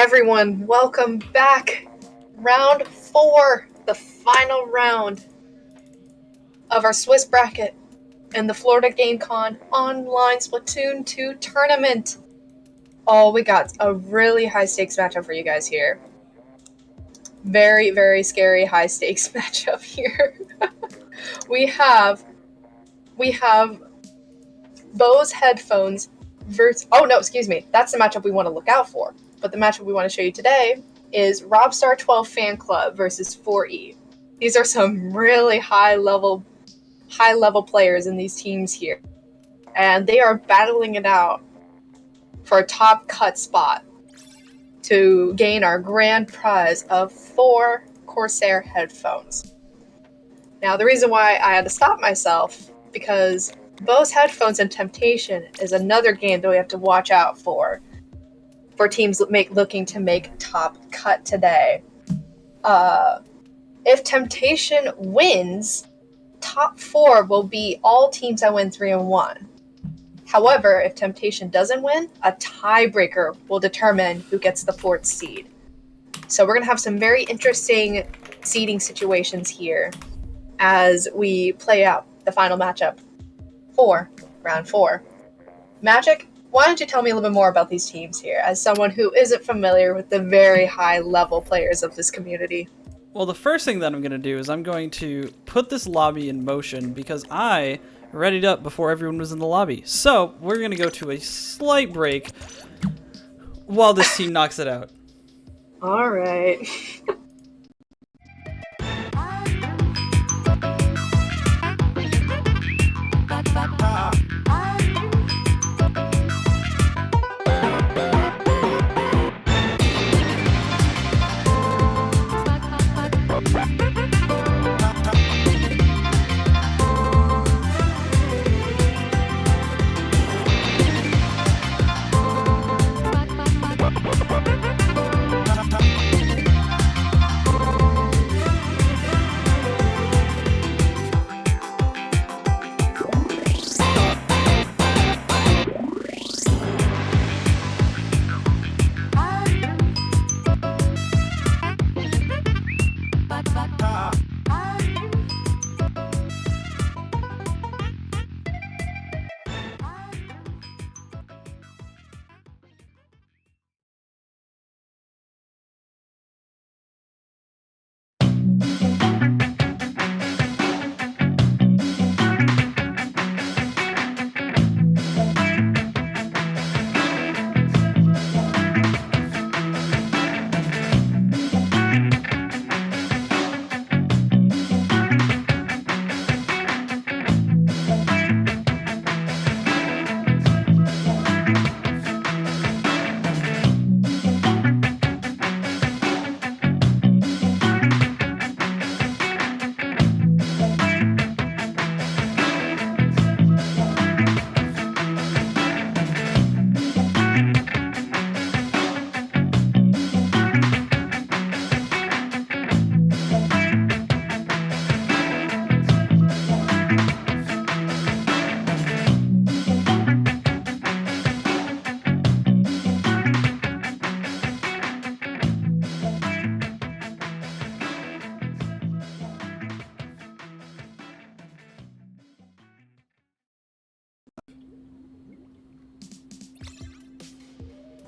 S2: everyone, welcome back. Round 4, the final round of our Swiss bracket in the Florida GameCon online Splatoon 2 tournament. Oh, we got a really high stakes matchup for you guys here. Very, very scary high stakes matchup here. we have Bose headphones versus, oh no, excuse me, that's the matchup we want to look out for. But the matchup we want to show you today is Robstar12 Fan Club versus 4E. These are some really high level players in these teams here. And they are battling it out for a top cut spot to gain our grand prize of 4 Corsair headphones. Now, the reason why I had to stop myself, because Bose headphones and Temptation is another game that we have to watch out for teams looking to make top cut today. If Temptation wins, top 4 will be all teams that win 3-1. However, if Temptation doesn't win, a tiebreaker will determine who gets the 4th seed. So we're going to have some very interesting seeding situations here as we play out the final matchup for round 4. Magic, why don't you tell me a little bit more about these teams here, as someone who isn't familiar with the very high-level players of this community?
S1: Well, the first thing that I'm going to do is I'm going to put this lobby in motion because I readied up before everyone was in the lobby. So, we're going to go to a slight break while this team knocks it out.
S2: All right.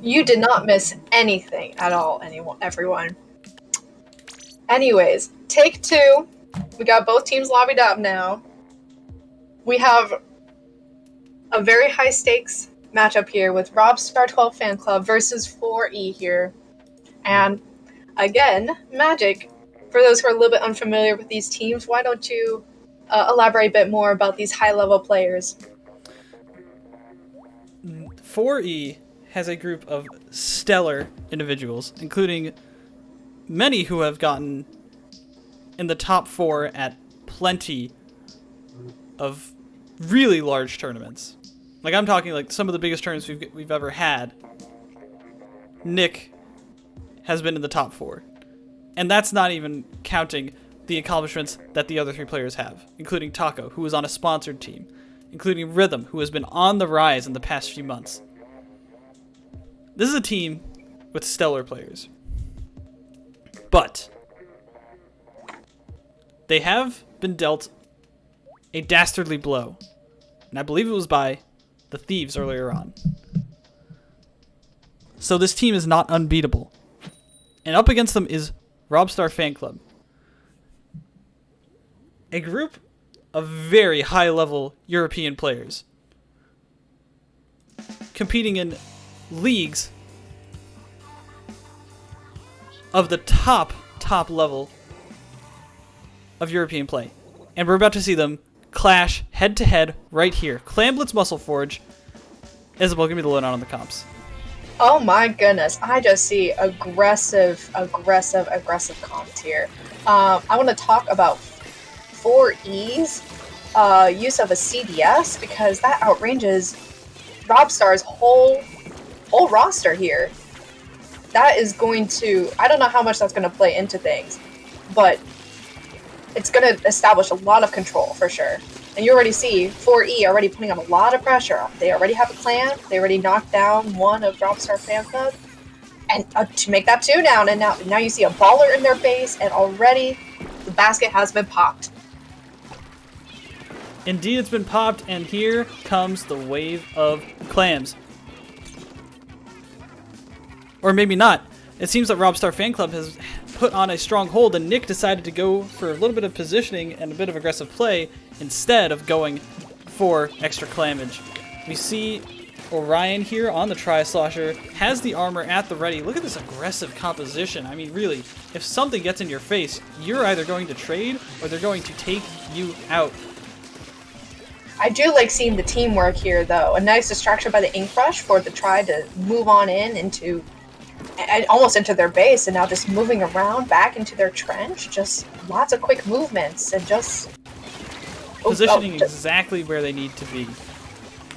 S2: You did not miss anything at all, everyone. Anyways, take 2. We got both teams lobbied up now. We have a very high stakes matchup here with Robstar12 Fan Club versus 4E here. And again, Magic, for those who are a little bit unfamiliar with these teams, why don't you elaborate a bit more about these high-level players?
S1: 4E has a group of stellar individuals, including many who have gotten in the top 4 at plenty of really large tournaments. Like, I'm talking like some of the biggest tournaments we've ever had. Nick has been in the top 4. And that's not even counting the accomplishments that the other 3 players have, including Taco, who was on a sponsored team, including Rhythm, who has been on the rise in the past few months. This is a team with stellar players. But they have been dealt a dastardly blow. And I believe it was by the Thieves earlier on. So this team is not unbeatable. And up against them is Robstar Fan Club. A group of very high-level European players competing in leagues of the top level of European play. And we're about to see them clash head-to-head right here. Clamblitz Muscle Forge. Isabel, give me the lowdown on the comps.
S2: Oh my goodness, I just see aggressive comps here. I want to talk about 4E's use of a CDS, because that outranges Robstar's whole roster here. That is going to, I don't know how much that's going to play into things, but it's going to establish a lot of control for sure. And you already see 4E already putting on a lot of pressure. They already have a clan. They already knocked down one of Robstar Fan Club. And to make that 2 down, and now you see a baller in their base, and already the basket has been popped.
S1: Indeed, it's been popped, and here comes the wave of clams. Or maybe not. It seems that Robstar Fan Club has put on a strong hold, and Nick decided to go for a little bit of positioning and a bit of aggressive play instead of going for extra clammage. We see Orion here on the Tri-Slosher, has the armor at the ready. Look at this aggressive composition. I mean, really, if something gets in your face, you're either going to trade or they're going to take you out.
S2: I do like seeing the teamwork here, though. A nice distraction by the Ink Rush for the Tri to move on into almost into their base, and now just moving around back into their trench. Just lots of quick movements and just
S1: positioning exactly where they need to be.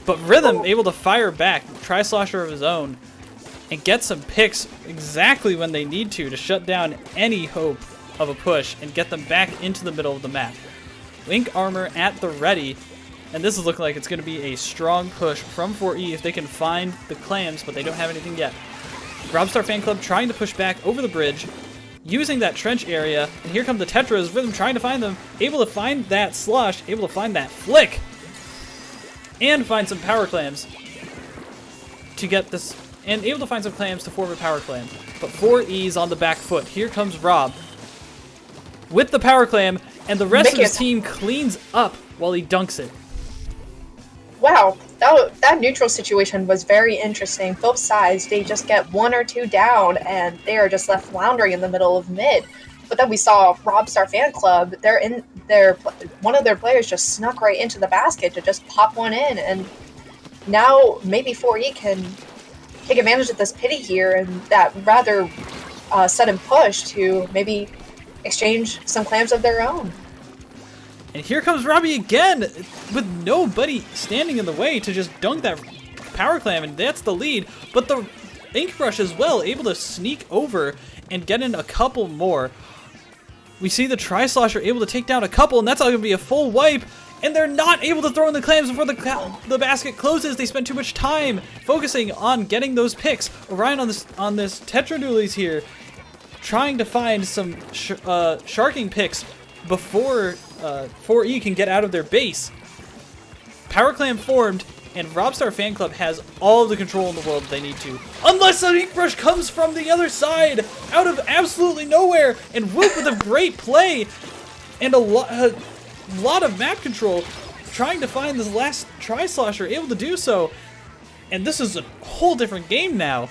S1: But Rhythm able to fire back, Tri-Slosher of his own, and get some picks exactly when they need to shut down any hope of a push and get them back into the middle of the map. Ink armor at the ready, and this is looking like it's going to be a strong push from 4E if they can find the clams, but they don't have anything yet. Robstar Fan Club trying to push back over the bridge, using that trench area, and here come the Tetras, Rhythm trying to find them, able to find that slush, able to find that flick, and find some power clams to get this, and able to find some clams to form a power clam. But 4E's on the back foot. Here comes Rob with the power clam, and the rest of his team cleans up while he dunks it.
S2: Wow, that neutral situation was very interesting. Both sides, they just get 1 or 2 down, and they are just left floundering in the middle of mid. But then we saw Robstar Fan Club. One of their players just snuck right into the basket to just pop one in, and now maybe 4E can take advantage of this pity here and that rather sudden push to maybe exchange some clams of their own.
S1: And here comes Robbie again, with nobody standing in the way to just dunk that power clam, and that's the lead. But the Ink Brush as well, able to sneak over and get in a couple more. We see the Tri-Slosher able to take down a couple, and that's all going to be a full wipe. And they're not able to throw in the clams before the basket closes. They spend too much time focusing on getting those picks. Orion on this Tetra Dualies here, trying to find some sharking picks before 4E can get out of their base. Power Clam formed, and Robstar Fan Club has all of the control in the world they need to. Unless an Ink Brush comes from the other side, out of absolutely nowhere, and Whoop with a great play, and a lot of map control, trying to find this last Tri-Slosher, able to do so. And this is a whole different game now.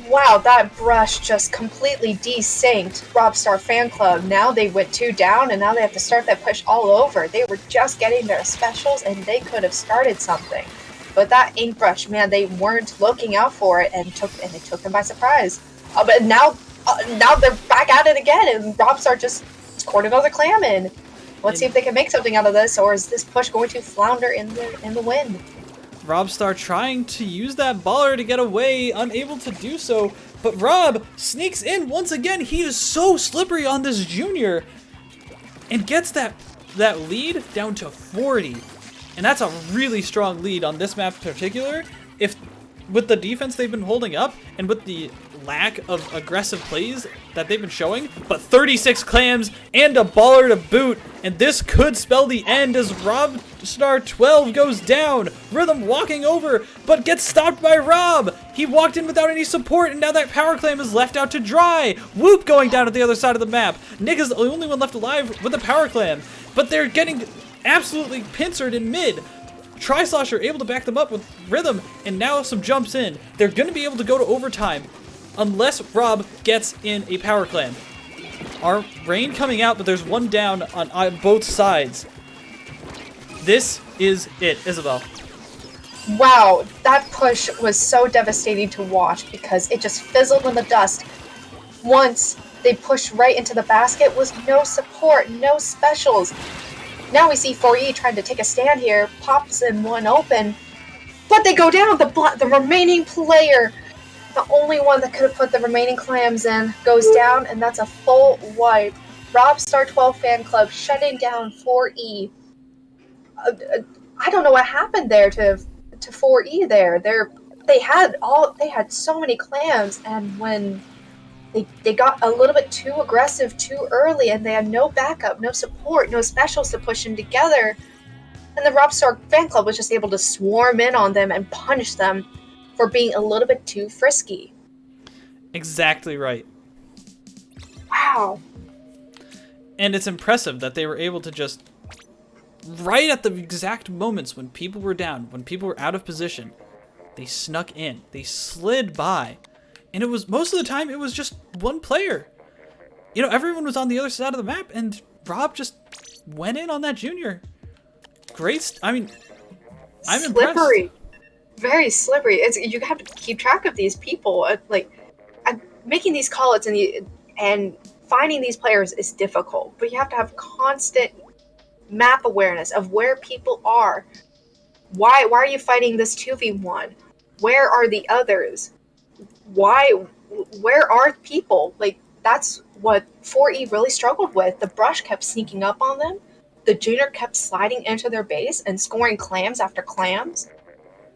S2: Wow, that brush just completely desynced Robstar Fan Club. Now they went 2 down, and now they have to start that push all over. They were just getting their specials, and they could have started something. But that Ink Brush, man, they weren't looking out for it, and it took them by surprise. But now they're back at it again, and Robstar just scored another clam in. Let's see if they can make something out of this, or is this push going to flounder in the wind?
S1: Robstar trying to use that baller to get away, unable to do so, but Rob sneaks in once again. He is so slippery on this junior, and gets that lead down to 40. And that's a really strong lead on this map in particular. If with the defense they've been holding up, and with the lack of aggressive plays that they've been showing, but 36 clams and a baller to boot, and this could spell the end as Robstar 12 goes down. Rhythm walking over, but gets stopped by Rob. He walked in without any support, and now that power clam is left out to dry. Whoop going down at the other side of the map. Nick is the only one left alive with a power clam, but they're getting absolutely pincered in mid. Tri-Slosher able to back them up with Rhythm, and now some jumps in. They're going to be able to go to overtime unless Rob gets in a power clam. Our rain coming out, but there's one down on both sides. This is it, Isabel.
S2: Wow, that push was so devastating to watch because it just fizzled in the dust. Once they pushed right into the basket with no support, no specials. Now we see 4E trying to take a stand here, pops in one open, but they go down. The remaining player, the only one that could have put the remaining clams in, goes down, and that's a full wipe. Robstar 12 fan club shutting down 4E. I don't know what happened there to 4E there. They had so many clams, and when they got a little bit too aggressive too early, and they had no backup, no support, no specials to push them together. And the Robstar fan club was just able to swarm in on them and punish them for being a little bit too frisky.
S1: Exactly right.
S2: Wow.
S1: And it's impressive that they were able to just, right at the exact moments when people were down, when people were out of position, they snuck in. They slid by. And it was, most of the time, it was just one player. You know, everyone was on the other side of the map, and Rob just went in on that junior. Great, I mean, I'm
S2: slippery.
S1: impressed.
S2: Very slippery. You have to keep track of these people. Making these call-outs and finding these players is difficult, but you have to have constant map awareness of where people are. Why are you fighting this 2v1? Where are the others? Where are people? That's what 4E really struggled with. The brush kept sneaking up on them. The junior kept sliding into their base and scoring clams after clams.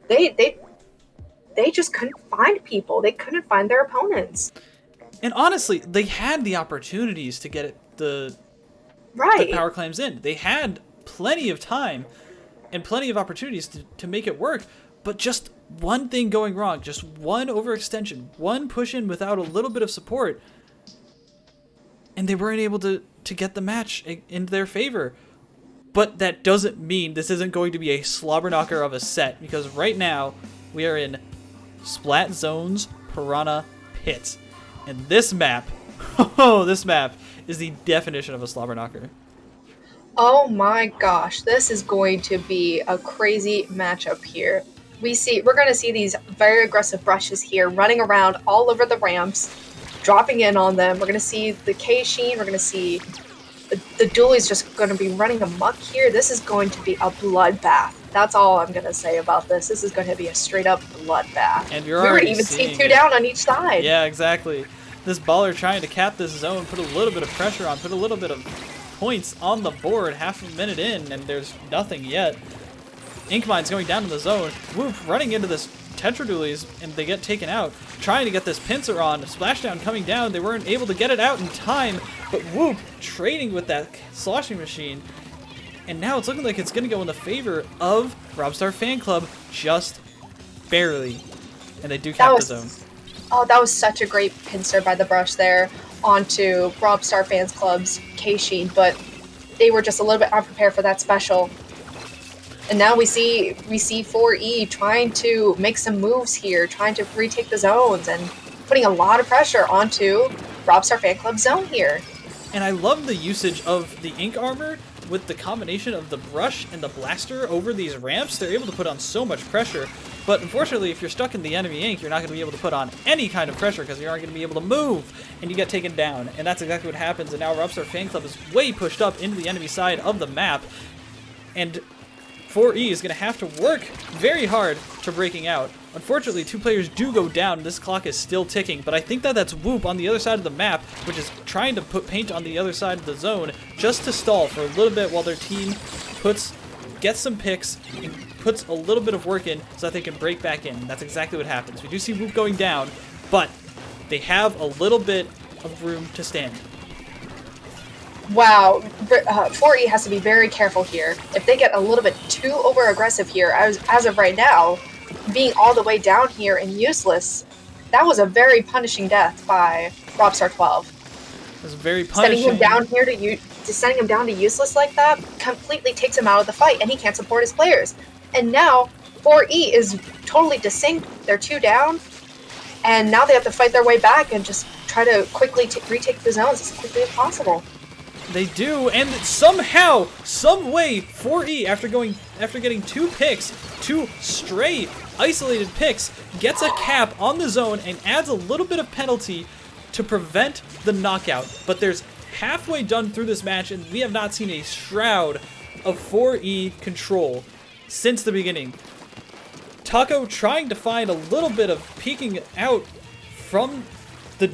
S2: They just couldn't find people. They couldn't find their opponents.
S1: And honestly, they had the opportunities to get the power clams in. They had plenty of time and plenty of opportunities to make it work, but just one thing going wrong, just one overextension, one push in without a little bit of support, and they weren't able to get the match in their favor. But that doesn't mean this isn't going to be a slobber knocker of a set, because right now we are in Splat Zone's Piranha Pit. And this map, this map is the definition of a slobber knocker.
S2: Oh my gosh, this is going to be a crazy matchup here. We're going to see these very aggressive brushes here running around all over the ramps, dropping in on them. We're going to see the K-Sheen. We're going to see the duelie's just going to be running amok here. This is going to be a bloodbath. That's all I'm going to say about this. This is going to be a straight-up bloodbath.
S1: And you're already
S2: even seeing two down on each side.
S1: Yeah, exactly. This baller trying to cap this zone, put a little bit of pressure on, put a little bit of points on the board, half a minute in, and there's nothing yet. Inkmine's going down in the zone. Whoop, running into this Tetra Dualies, and they get taken out. Trying to get this pincer on. Splashdown coming down. They weren't able to get it out in time, but Whoop trading with that sloshing machine. And now it's looking like it's going to go in the favor of Robstar Fan Club, just barely. And they do cap the zone.
S2: Oh, that was such a great pincer by the brush there onto Robstar Fans Club's K-Sheen, but they were just a little bit unprepared for that special. And now we see 4E trying to make some moves here, trying to retake the zones and putting a lot of pressure onto Robstar Fan Club zone here.
S1: And I love the usage of the ink armor with the combination of the brush and the blaster over these ramps. They're able to put on so much pressure. But unfortunately, if you're stuck in the enemy ink, you're not going to be able to put on any kind of pressure because you aren't going to be able to move, and you get taken down. And that's exactly what happens. And now Robstar Fan Club is way pushed up into the enemy side of the map. And 4E is going to have to work very hard to breaking out. Unfortunately, two players do go down. This clock is still ticking, but I think that's Whoop on the other side of the map, which is trying to put paint on the other side of the zone just to stall for a little bit while their team gets some picks and puts a little bit of work in so that they can break back in. That's exactly what happens. We do see Whoop going down, but they have a little bit of room to stand.
S2: Wow, 4E has to be very careful here. If they get a little bit too over-aggressive here, as of right now, being all the way down here and useless, that was a very punishing death by Robstar 12.
S1: It was very punishing.
S2: Sending him down here sending him down to useless like that completely takes him out of the fight, and he can't support his players. And now 4E is totally desynced. They're 2 down, and now they have to fight their way back and just try to quickly retake the zones as quickly as possible.
S1: They do, and somehow, some way, 4E, after getting 2 picks, 2 stray isolated picks, gets a cap on the zone and adds a little bit of penalty to prevent the knockout. But there's halfway done through this match, and we have not seen a shroud of 4E control since the beginning. Taco trying to find a little bit of peeking out from the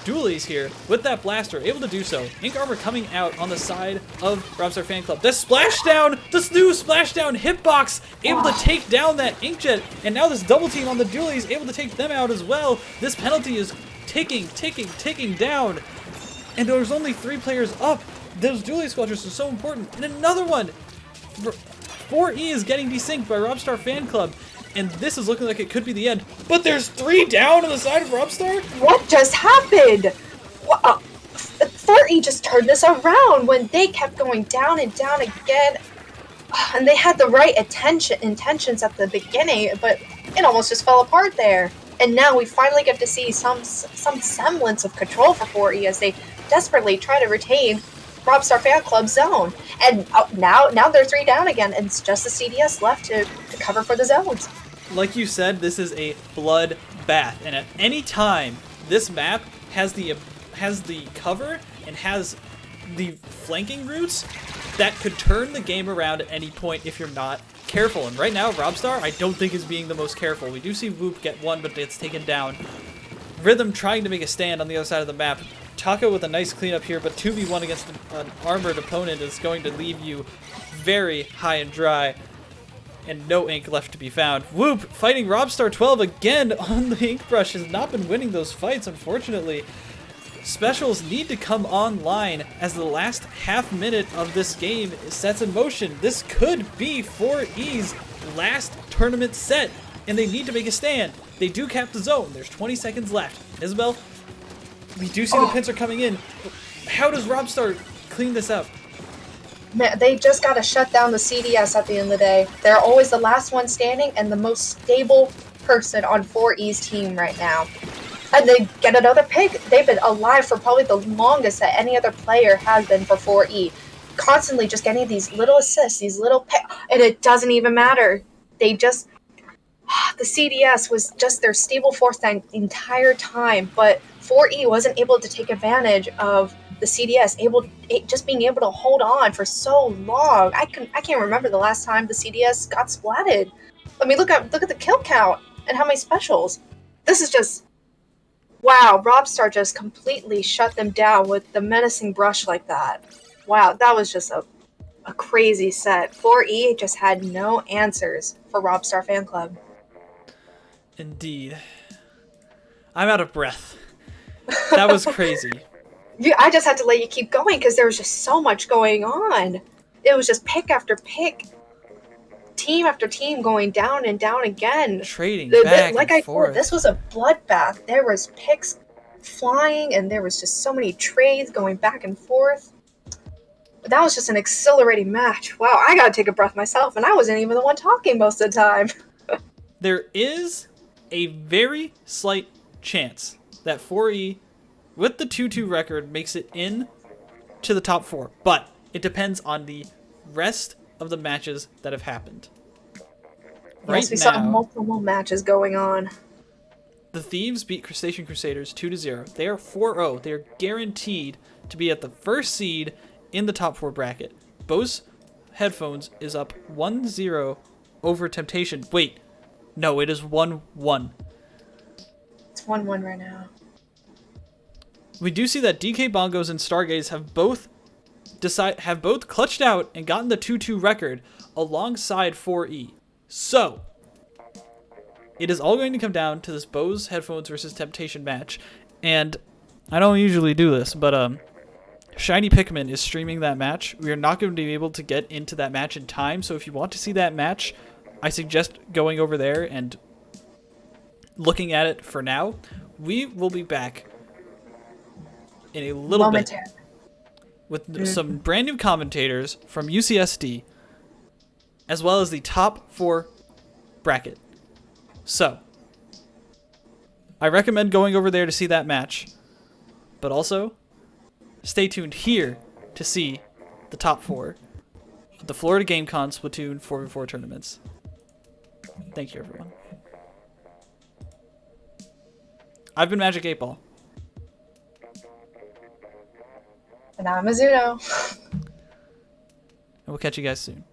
S1: dualies here with that blaster, able to do so. Ink Armor coming out on the side of Robstar Fan Club. The splashdown, this new splashdown hitbox, able to take down that Inkjet, and now this double team on the dualies, able to take them out as well. This penalty is ticking down, and there's only 3 players up. Those dualie squadrons are so important. And another one, 4E is getting desynced by Robstar Fan Club. And this is looking like it could be the end. But there's 3 down on the side of Robstar?
S2: What just happened? 4E just turned this around when they kept going down and down again. And they had the right intentions at the beginning, but it almost just fell apart there. And now we finally get to see some semblance of control for 4E as they desperately try to retain Robstar Fan Club zone. And now they're 3 down again, and it's just the CDS left to cover for the zones.
S1: Like you said, this is a bloodbath, and at any time this map has the cover and has the flanking routes that could turn the game around at any point if you're not careful. And right now, Robstar, I don't think is being the most careful. We do see Whoop get one, but it's taken down. Rhythm trying to make a stand on the other side of the map. Taco with a nice cleanup here, but 2v1 against an armored opponent is going to leave you very high and dry, and no ink left to be found. Whoop fighting Robstar 12 again on the ink brush, has not been winning those fights, unfortunately. Specials need to come online as the last half minute of this game sets in motion. This could be 4E's last tournament set, and they need to make a stand. They do cap the zone. There's 20 seconds left. Isabel, we do see the pincer coming in. How does Robstar clean this up?
S2: Man, they just got to shut down the CDS at the end of the day. They're always the last one standing and the most stable person on 4E's team right now. And they get another pick. They've been alive for probably the longest that any other player has been for 4E. Constantly just getting these little assists, these little picks, and it doesn't even matter. They just... The CDS was just their stable force the entire time, but 4E wasn't able to take advantage of the CDS, just being able to hold on for so long. I can't remember the last time the CDS got splatted. I mean, look at the kill count and how many specials. This is just... Wow, Robstar just completely shut them down with the menacing brush like that. Wow, that was just a crazy set. 4E just had no answers for Robstar Fan Club.
S1: Indeed. I'm out of breath. That was crazy.
S2: I just had to let you keep going because there was just so much going on. It was just pick after pick, team after team going down and down again.
S1: Trading back
S2: like
S1: and
S2: I
S1: forth.
S2: Said, this was a bloodbath. There was picks flying, and there was just so many trades going back and forth. But that was just an exhilarating match. Wow, I gotta take a breath myself, and I wasn't even the one talking most of the time.
S1: There is a very slight chance that 4E, with the 2-2 record, makes it in to the top 4. But it depends on the rest of the matches that have happened.
S2: Yes, we saw multiple matches going on.
S1: The Thieves beat Crustacean Crusaders 2-0. They are 4-0. They are guaranteed to be at the first seed in the top 4 bracket. Bose Headphones is up 1-0 over Temptation. Wait, no, it is 1-1.
S2: It's 1-1 right now.
S1: We do see that DK Bongos and Stargaze have both clutched out and gotten the 2-2 record alongside 4E. So, it is all going to come down to this Bose headphones versus Temptation match. And I don't usually do this, but Shiny Pikmin is streaming that match. We are not going to be able to get into that match in time, so if you want to see that match, I suggest going over there and looking at it for now. We will be back in a little bit with some brand new commentators from UCSD, as well as the top 4 bracket. So, I recommend going over there to see that match, but also stay tuned here to see the top 4 of the Florida GameCon Splatoon 4v4 tournaments. Thank you, everyone. I've been Magic 8 Ball.
S2: And I'm Mizuno.
S1: And we'll catch you guys soon.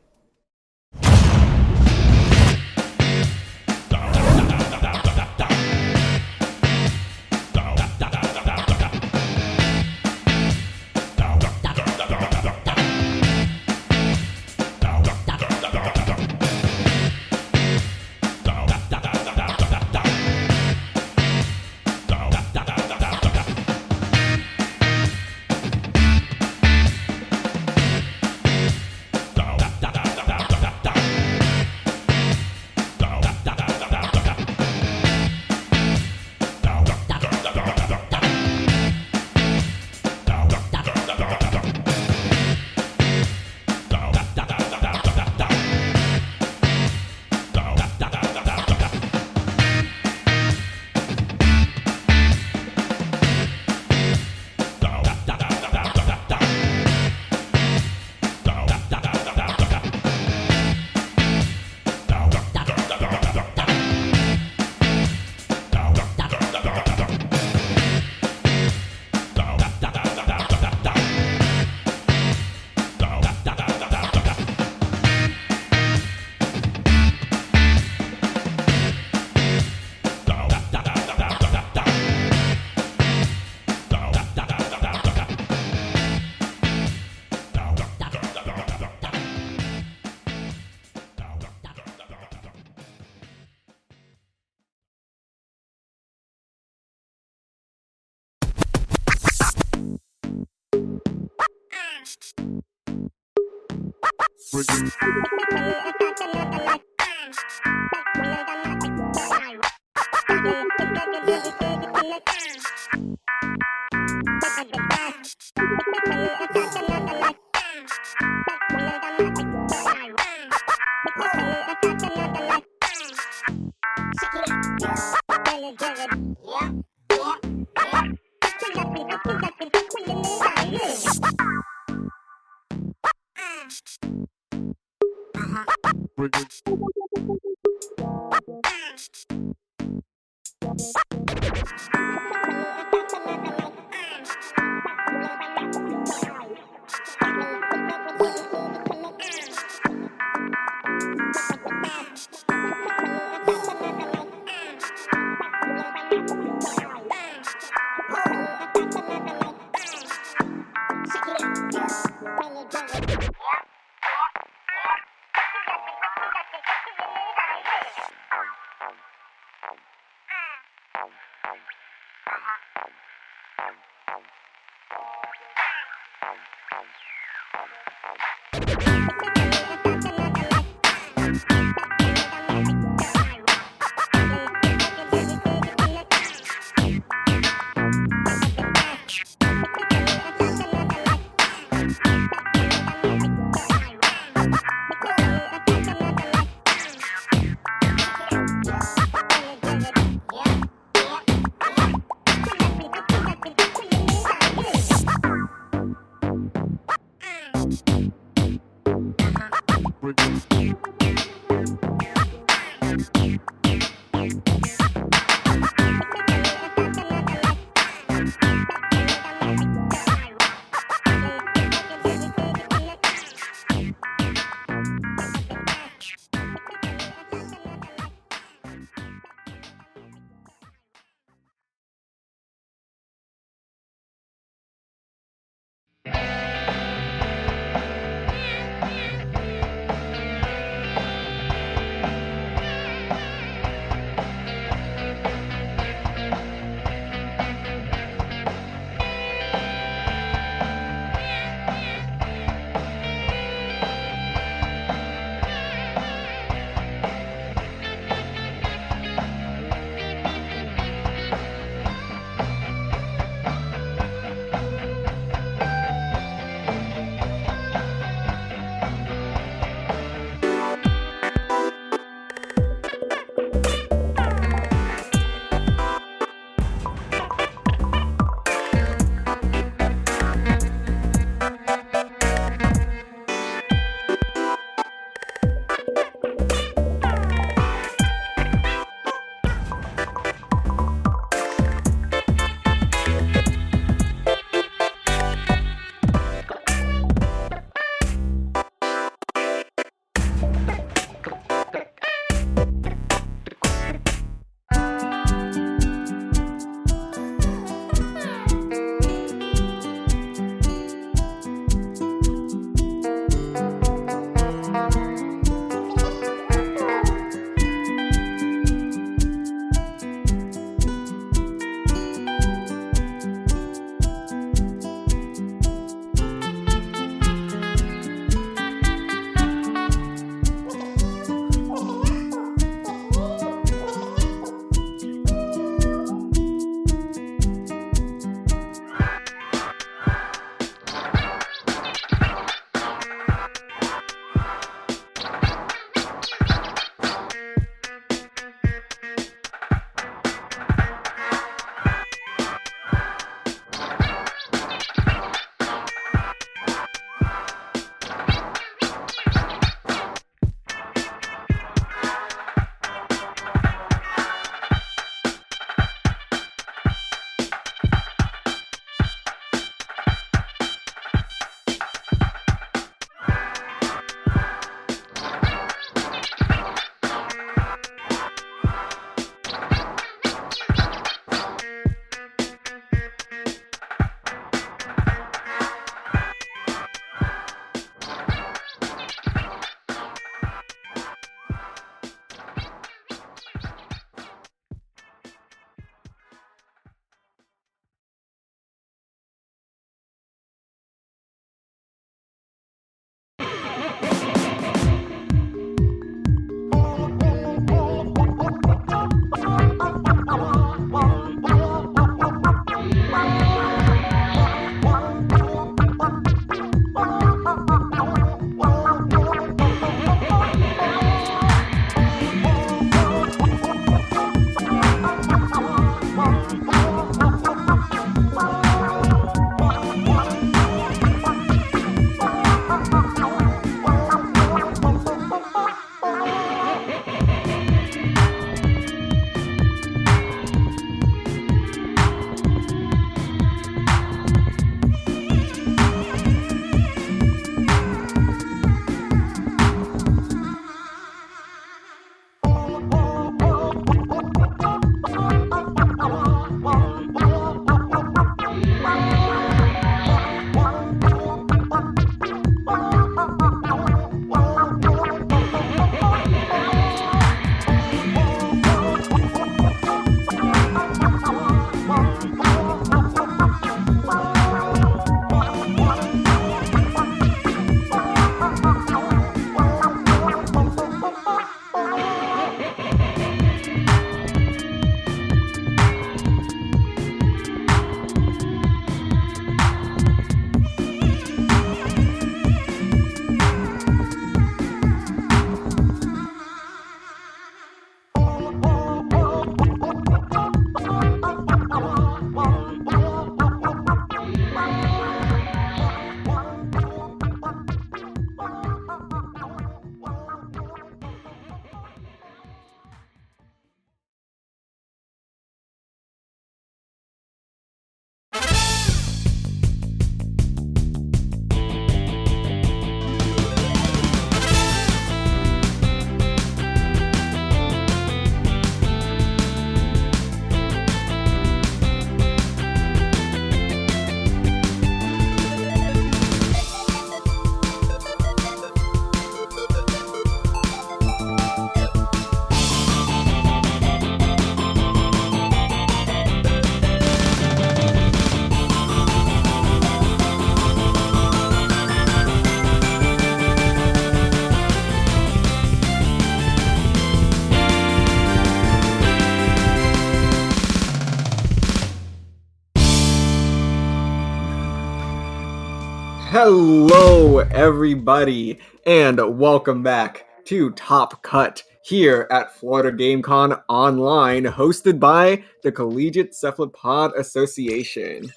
S3: Hello, everybody, and welcome back to Top Cut here at Florida GameCon Online, hosted by the Collegiate Cephalopod Association.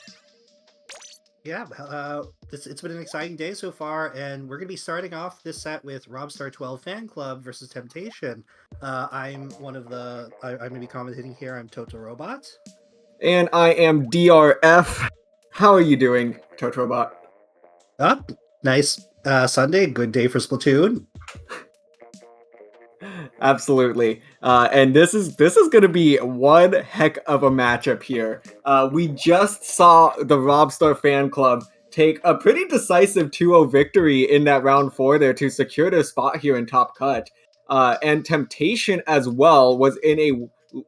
S4: Yeah, it's been an exciting day so far, and we're going to be starting off this set with Robstar 12 Fan Club versus Temptation. I'm I'm going to be commentating here. I'm Toto Robot.
S3: And I am DRF. How are you doing, Totrobot?
S4: Nice Sunday, good day for Splatoon.
S3: Absolutely. And this is going to be one heck of a matchup here. We just saw the Robstar fan club take a pretty decisive 2-0 victory in that round 4 there to secure their spot here in Top Cut. And Temptation as well was in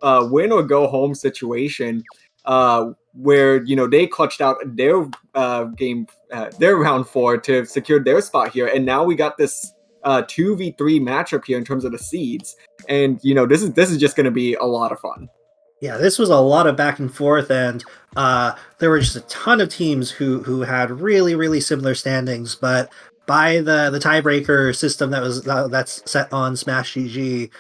S3: a win or go home situation where, you know, they clutched out their their round 4 to secure their spot here. And now we got this 2v3 matchup here in terms of the seeds, and you know this is just going to be a lot of fun.
S4: Yeah, this was a lot of back and forth, and there were just a ton of teams who had really similar standings. But by the tiebreaker system that's set on Smash GG,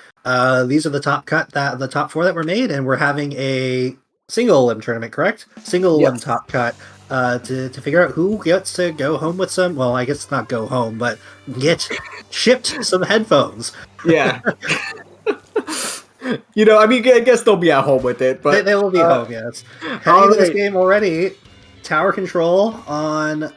S4: these are the the top 4 that were made, and we're having a single limb tournament, correct? Single limb top cut. To figure out who gets to go home with some, well, I guess not go home, but get shipped some headphones.
S3: Yeah. You know, I mean, I guess they'll be at home with it, but
S4: they will be home, yes. Heading into this game already, tower control on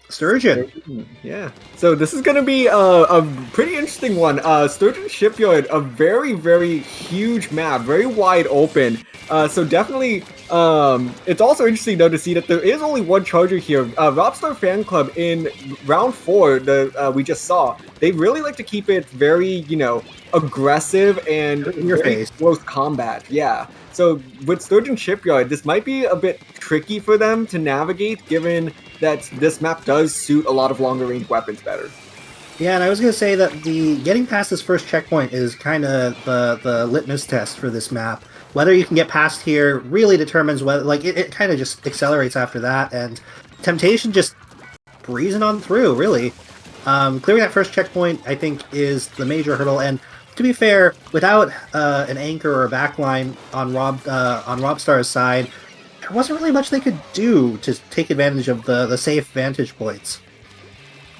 S4: Sturgeon.
S3: Yeah. So this is going to be a pretty interesting one. Sturgeon Shipyard, a very huge map, very wide open. So definitely, it's also interesting though to see that there is only one charger here. Robstar Fan Club in round 4, we just saw, they really like to keep it very, you know, aggressive and
S4: in your face,
S3: close combat. Yeah. So with Sturgeon Shipyard, this might be a bit tricky for them to navigate, given that this map does suit a lot of longer range weapons better.
S4: Yeah, and I was going to say that the getting past this first checkpoint is kind of the litmus test for this map. Whether you can get past here really determines whether, like, it kind of just accelerates after that, and Temptation just breezing on through, really. Clearing that first checkpoint, I think, is the major hurdle, and to be fair, without an anchor or a backline on Robstar's side, there wasn't really much they could do to take advantage of the safe vantage points.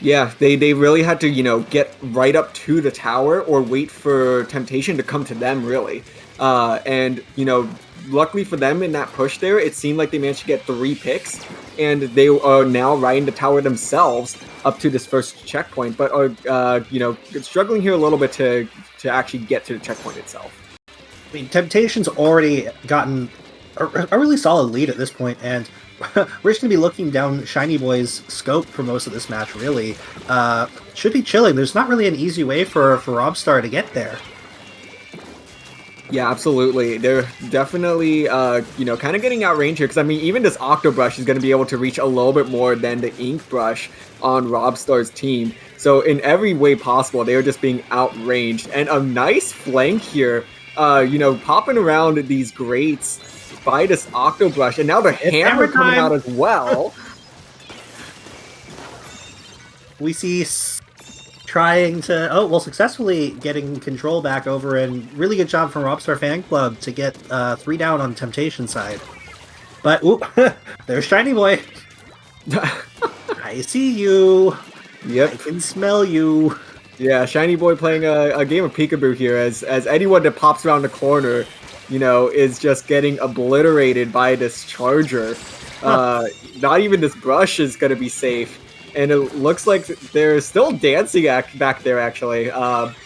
S3: Yeah, they really had to, you know, get right up to the tower or wait for Temptation to come to them, really. And, you know, luckily for them in that push there, it seemed like they managed to get 3 picks, and they are now riding the tower themselves up to this first checkpoint, but are, you know, struggling here a little bit to actually get to the checkpoint itself.
S4: I mean, Temptation's already gotten a really solid lead at this point, and we're just going to be looking down Shiny Boy's scope for most of this match, really. Should be chilling. There's not really an easy way for Robstar to get there.
S3: Yeah, absolutely. They're definitely, you know, kind of getting outranged here, because, I mean, even this Octobrush is going to be able to reach a little bit more than the Ink Brush on Robstar's team. So in every way possible, they are just being outranged. And a nice flank here, you know, popping around these grates by this Octobrush, and now the hammer coming out as well.
S4: We see trying to, successfully getting control back over, and really good job from Robstar Fan Club to get 3 down on Temptation side. But, there's Shiny Boy. I see you.
S3: Yep.
S4: I can smell you.
S3: Yeah, Shiny Boy playing a game of peekaboo here, as anyone that pops around the corner, you know, is just getting obliterated by this charger. Not even this brush is going to be safe. And it looks like they're still dancing back there, actually.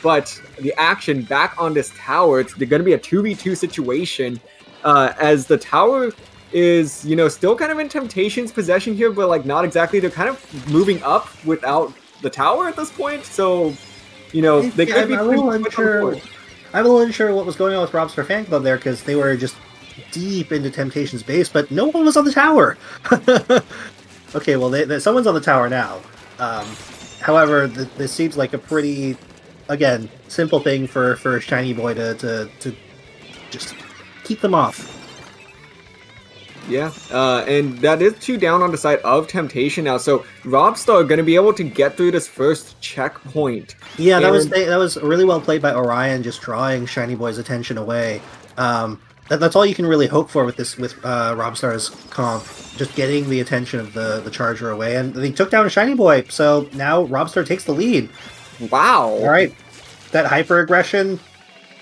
S3: But the action back on this tower, it's going to be a 2v2 situation, as the tower is, you know, still kind of in Temptation's possession here, but, like, not exactly. They're kind of moving up without the tower at this point, so, you know, they could be...
S4: I'm a little unsure what was going on with Robstar Fan Club there, because they were just deep into Temptation's base, but no one was on the tower. Okay, well, someone's on the tower now. However, this seems like a pretty, again, simple thing for Shiny Boy to just keep them off.
S3: Yeah, and that is 2 down on the side of Temptation now. So Robstar going to be able to get through this first checkpoint.
S4: Yeah,
S3: And
S4: that was really well played by Orion, just drawing Shiny Boy's attention away. That's all you can really hope for with Robstar's comp, just getting the attention of the Charger away, and they took down Shiny Boy. So now Robstar takes the lead.
S3: wow.
S4: All right, that hyper aggression,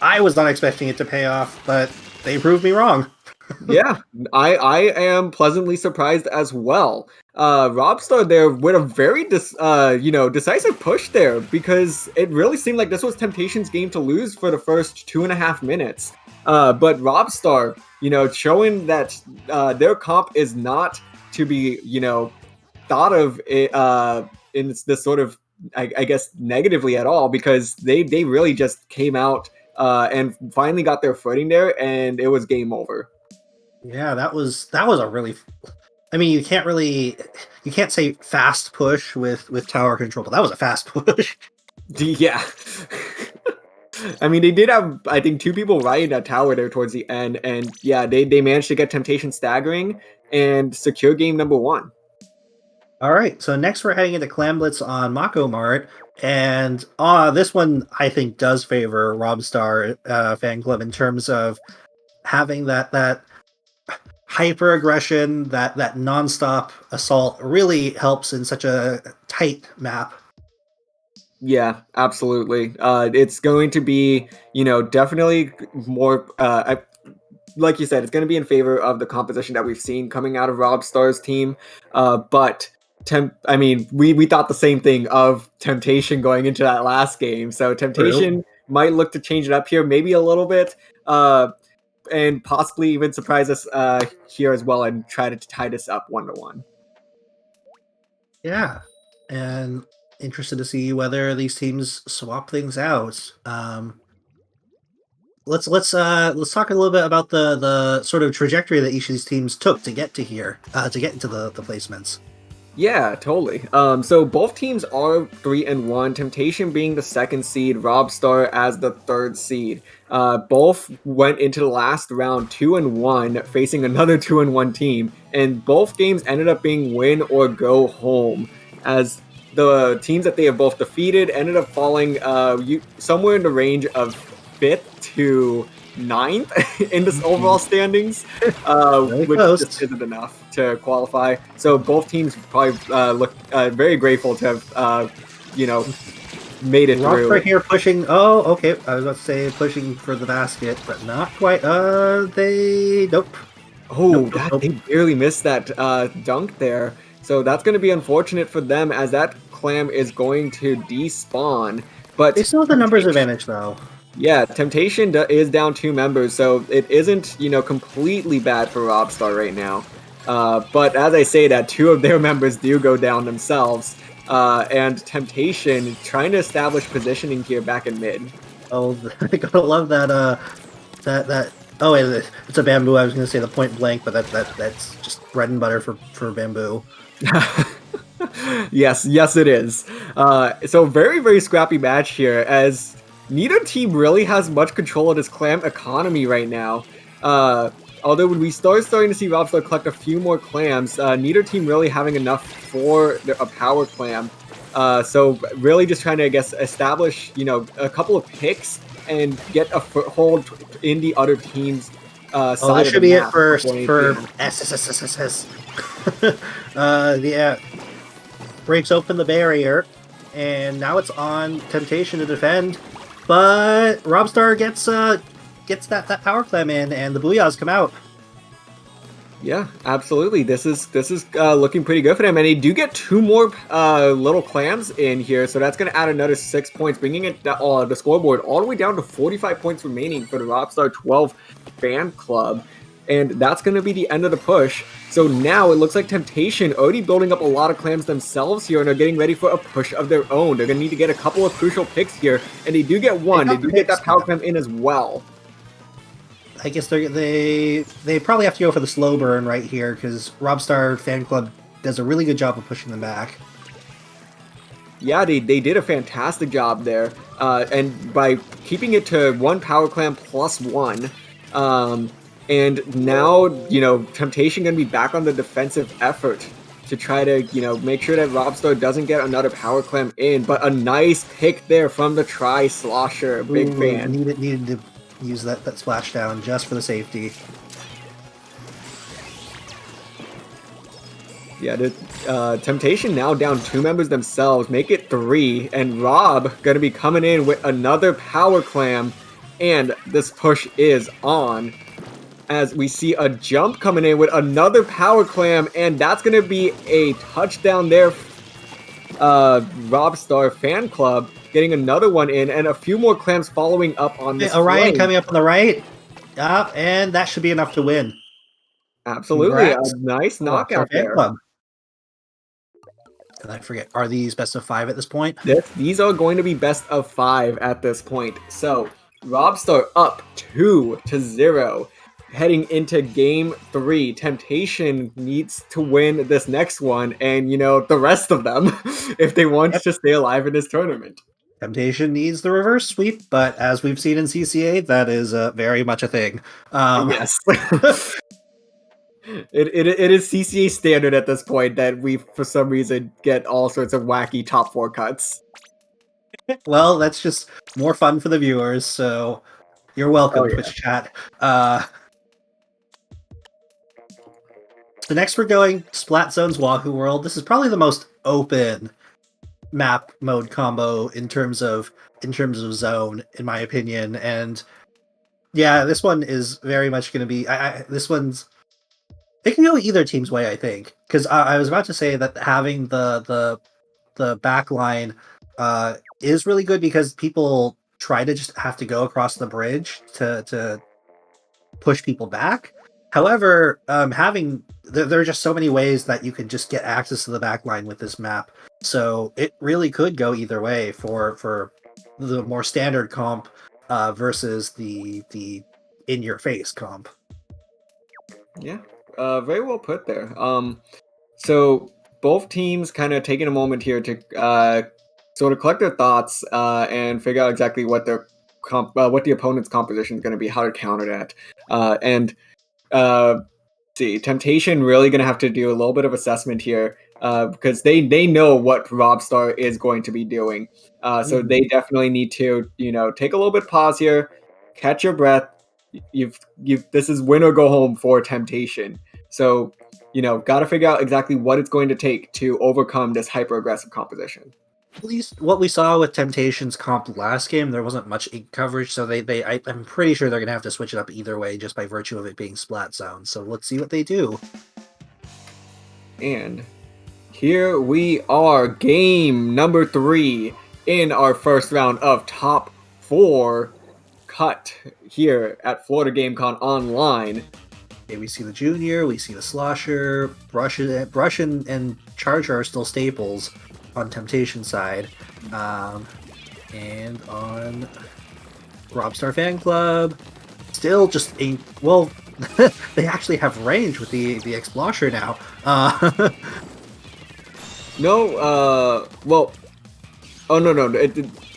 S4: I was not expecting it to pay off, but they proved me wrong.
S3: Yeah, I am pleasantly surprised as well. Robstar there with a very decisive push there, because it really seemed like this was Temptation's game to lose for the first 2.5 minutes. But Robstar, showing that their comp is not to be, thought of in this sort of, I guess, negatively at all, because they really just came out and finally got their footing there, and it was game over.
S4: Yeah, that was a really. I mean, you can't say fast push with tower control, but that was a fast push.
S3: Yeah. I mean, they did have, I think, 2 people riding that tower there towards the end, and yeah, they managed to get Temptation staggering and secure game number 1.
S4: All right, so next we're heading into Clam Blitz on Mako Mart, and this one I think does favor Robstar fan club in terms of having that hyper aggression, that nonstop assault really helps in such a tight map.
S3: Yeah, absolutely. It's going to be, definitely more, like you said, it's going to be in favor of the composition that we've seen coming out of Robstar's team. But we thought the same thing of Temptation going into that last game. So Temptation might look to change it up here, maybe a little bit, and possibly even surprise us here as well, and try to tie this up 1-1.
S4: Yeah, and interested to see whether these teams swap things out. Let's talk a little bit about the sort of trajectory that each of these teams took to get to here, to get into the placements.
S3: Yeah, totally. So both teams are 3-1. Temptation being the 2nd seed, Robstar as the 3rd seed. Both went into the last round 2-1, facing another 2-1 team, and both games ended up being win or go home, as the teams that they have both defeated ended up falling somewhere in the range of 5th to 9th in this overall standings, which just isn't enough to qualify. So both teams probably look very grateful to have, made it through.
S4: Right here pushing. Oh, okay. I was about to say pushing for the basket, but not quite. Nope.
S3: Oh, they barely missed that dunk there. So that's going to be unfortunate for them, as that clam is going to despawn. But
S4: they still have the numbers advantage, though.
S3: Yeah, Temptation is down 2 members, so it isn't, completely bad for Robstar right now. But as I say that, 2 of their members do go down themselves, and Temptation trying to establish positioning here back in mid.
S4: Oh, I gotta love that. Oh, wait, it's a bamboo. I was gonna say the point blank, but that's just bread and butter for bamboo.
S3: Yes, it is. So very, very scrappy match here, as neither team really has much control of this clam economy right now. Although when we starting to see Robstar collect a few more clams, neither team really having enough for a power clam. So really just trying to, I guess, establish, a couple of picks and get a foothold in the other team's side. Oh,
S4: this should be it for SSSSS. Yeah. Breaks open the barrier, and now it's on Temptation to defend. But Robstar gets that power clam in, and the Booyahs come out.
S3: Yeah, absolutely. This is looking pretty good for them, and they do get 2 more little clams in here, so that's going to add another 6 points, bringing it the scoreboard all the way down to 45 points remaining for the Robstar 12 fan club. And that's going to be the end of the push. So now it looks like Temptation already building up a lot of clams themselves here, and are getting ready for a push of their own. They're going to need to get a couple of crucial picks here, and they do get one. They do get that power clam in as well.
S4: I guess they probably have to go for the slow burn right here, because Robstar fan club does a really good job of pushing them back.
S3: Yeah, they did a fantastic job there, and by keeping it to 1 power clam plus 1, And now, Temptation going to be back on the defensive effort to try to, make sure that Robstar doesn't get another power clam in. But a nice pick there from the Tri-Slosher. Big fan.
S4: Needed to use that splashdown just for the safety.
S3: Yeah, the Temptation now down 2 members themselves, make it 3, and Rob gonna be coming in with another power clam, and this push is on. As we see a jump coming in with another power clam, and that's gonna be a touchdown there. Robstar fan club getting another one in, and a few more clams following up on this.
S4: Orion coming up on the right, and that should be enough to win.
S3: Absolutely,
S4: Congrats.
S3: a nice knockout there.
S4: Club. And I forget, are these best of 5 at this point?
S3: These are going to be best of 5 at this point. So, Robstar up 2-0. Heading into game 3, Temptation needs to win this next one and, the rest of them if they want to stay alive in this tournament.
S4: Temptation needs the reverse sweep, but as we've seen in CCA, that is very much a thing.
S3: Yes. It is CCA standard at this point that we, for some reason, get all sorts of wacky top 4 cuts.
S4: Well, that's just more fun for the viewers, so you're welcome, Twitch chat. So next we're going Splat Zone's Wahoo World. This is probably the most open map mode combo in terms of zone, in my opinion. And yeah, this one is very much going to be. This one's. It can go either team's way, I think, because I was about to say that having the back line is really good because people try to just have to go across the bridge to push people back. However, there are just so many ways that you can just get access to the back line with this map. So it really could go either way for the more standard comp versus the in-your-face comp.
S3: Yeah. Very well put there. So both teams kind of taking a moment here to sort of collect their thoughts and figure out exactly what their what the opponent's composition is going to be, how to counter that, see, Temptation really going to have to do a little bit of assessment here because they know what Robstar is going to be doing. So they definitely need to take a little bit of pause here, catch your breath. This is win or go home for Temptation. So, got to figure out exactly what it's going to take to overcome this hyper-aggressive composition.
S4: At least what we saw with Temptation's comp last game, there wasn't much ink coverage, so I'm pretty sure they're going to have to switch it up either way just by virtue of it being Splat Zone. So let's see what they do.
S3: And here we are, game number 3 in our first round of top 4 cut here at Florida GameCon Online.
S4: Okay, we see the Junior, we see the Slosher, Brush and Charger are still staples on Temptation side, and on Robstar Fan Club, still just they actually have range with the Explosher now.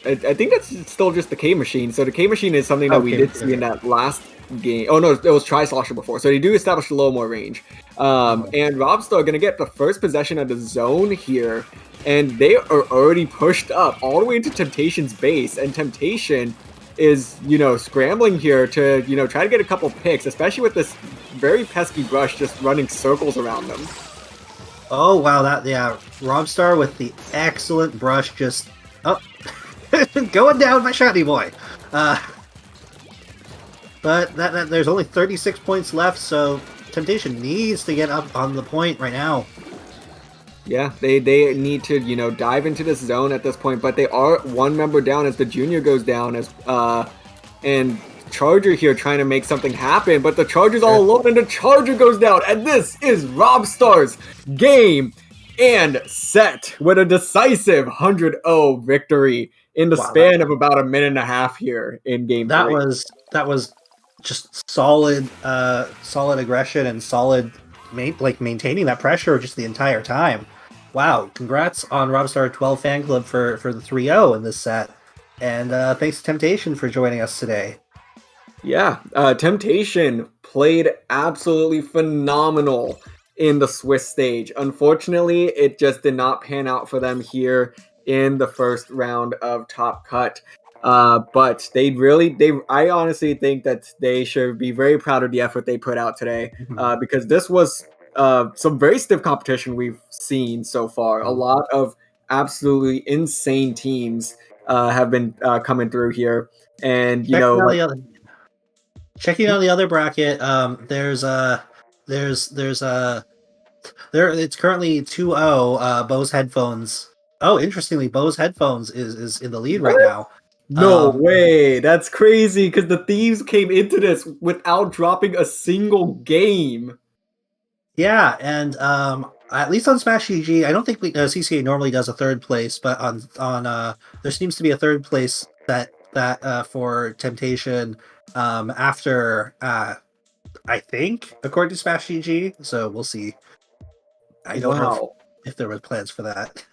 S3: I think that's still just the K Machine. So the K Machine is something that we did see in that last game. Oh no, it was Tri-Slosher before. So they do establish a little more range. And Robstar going to get the first possession of the zone here. And they are already pushed up all the way into Temptation's base. And Temptation is, scrambling here to, try to get a couple picks, especially with this very pesky Brush just running circles around them.
S4: Oh, wow. Robstar with the excellent Brush just... Oh, going down my shiny boy. But there's only 36 points left, so Temptation needs to get up on the point right now.
S3: Yeah, they need to, dive into this zone at this point, but they are 1 member down as the Junior goes down, and Charger here trying to make something happen, but the Charger's all alone, and the Charger goes down, and this is Robstar's game and set with a decisive 100-0 victory in the span of about a minute and a half here in game 3.
S4: That was just solid aggression and solid maintaining that pressure just the entire time. Wow, congrats on Robstar 12 Fan Club for the 3-0 in this set. And thanks to Temptation for joining us today.
S3: Yeah, Temptation played absolutely phenomenal in the Swiss stage. Unfortunately, it just did not pan out for them here in the first round of Top Cut. But I honestly think that they should be very proud of the effort they put out today, because this was some very stiff competition we've seen so far. A lot of absolutely insane teams have been coming through here, and
S4: Checking out the other, checking out the other bracket. There's there. It's currently 2-0. Bose headphones. Oh, interestingly, Bose headphones is in the lead right
S3: What?
S4: now.
S3: No way. That's crazy because the Thieves came into this without dropping a single game.
S4: Yeah, and at least on Smash GG, I don't think CCA normally does a third place, but on there seems to be a third place that for Temptation after I think according to Smash GG. So we'll see. I don't know if there were plans for that.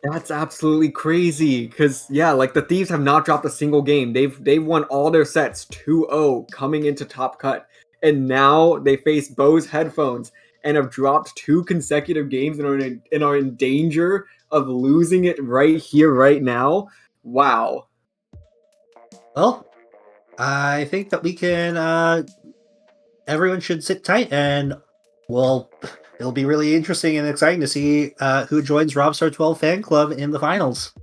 S3: That's absolutely crazy because yeah, like the Thieves have not dropped a single game. They've won all their sets 2-0 coming into Top Cut, and now they face Bose headphones and have dropped 2 consecutive games and are in danger of losing it right here, right now. Wow.
S4: Well, I think that we can. Everyone should sit tight, and well, it'll be really interesting and exciting to see who joins Robstar 12 fan club in the finals.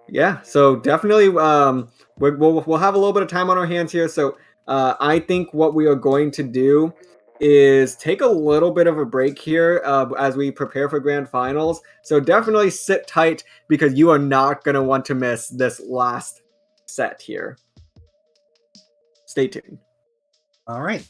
S3: Yeah, so definitely we'll have a little bit of time on our hands here. So I think what we are going to do is take a little bit of a break here as we prepare for grand finals. So definitely sit tight because you are not going to want to miss this last set here. Stay tuned.
S4: All right.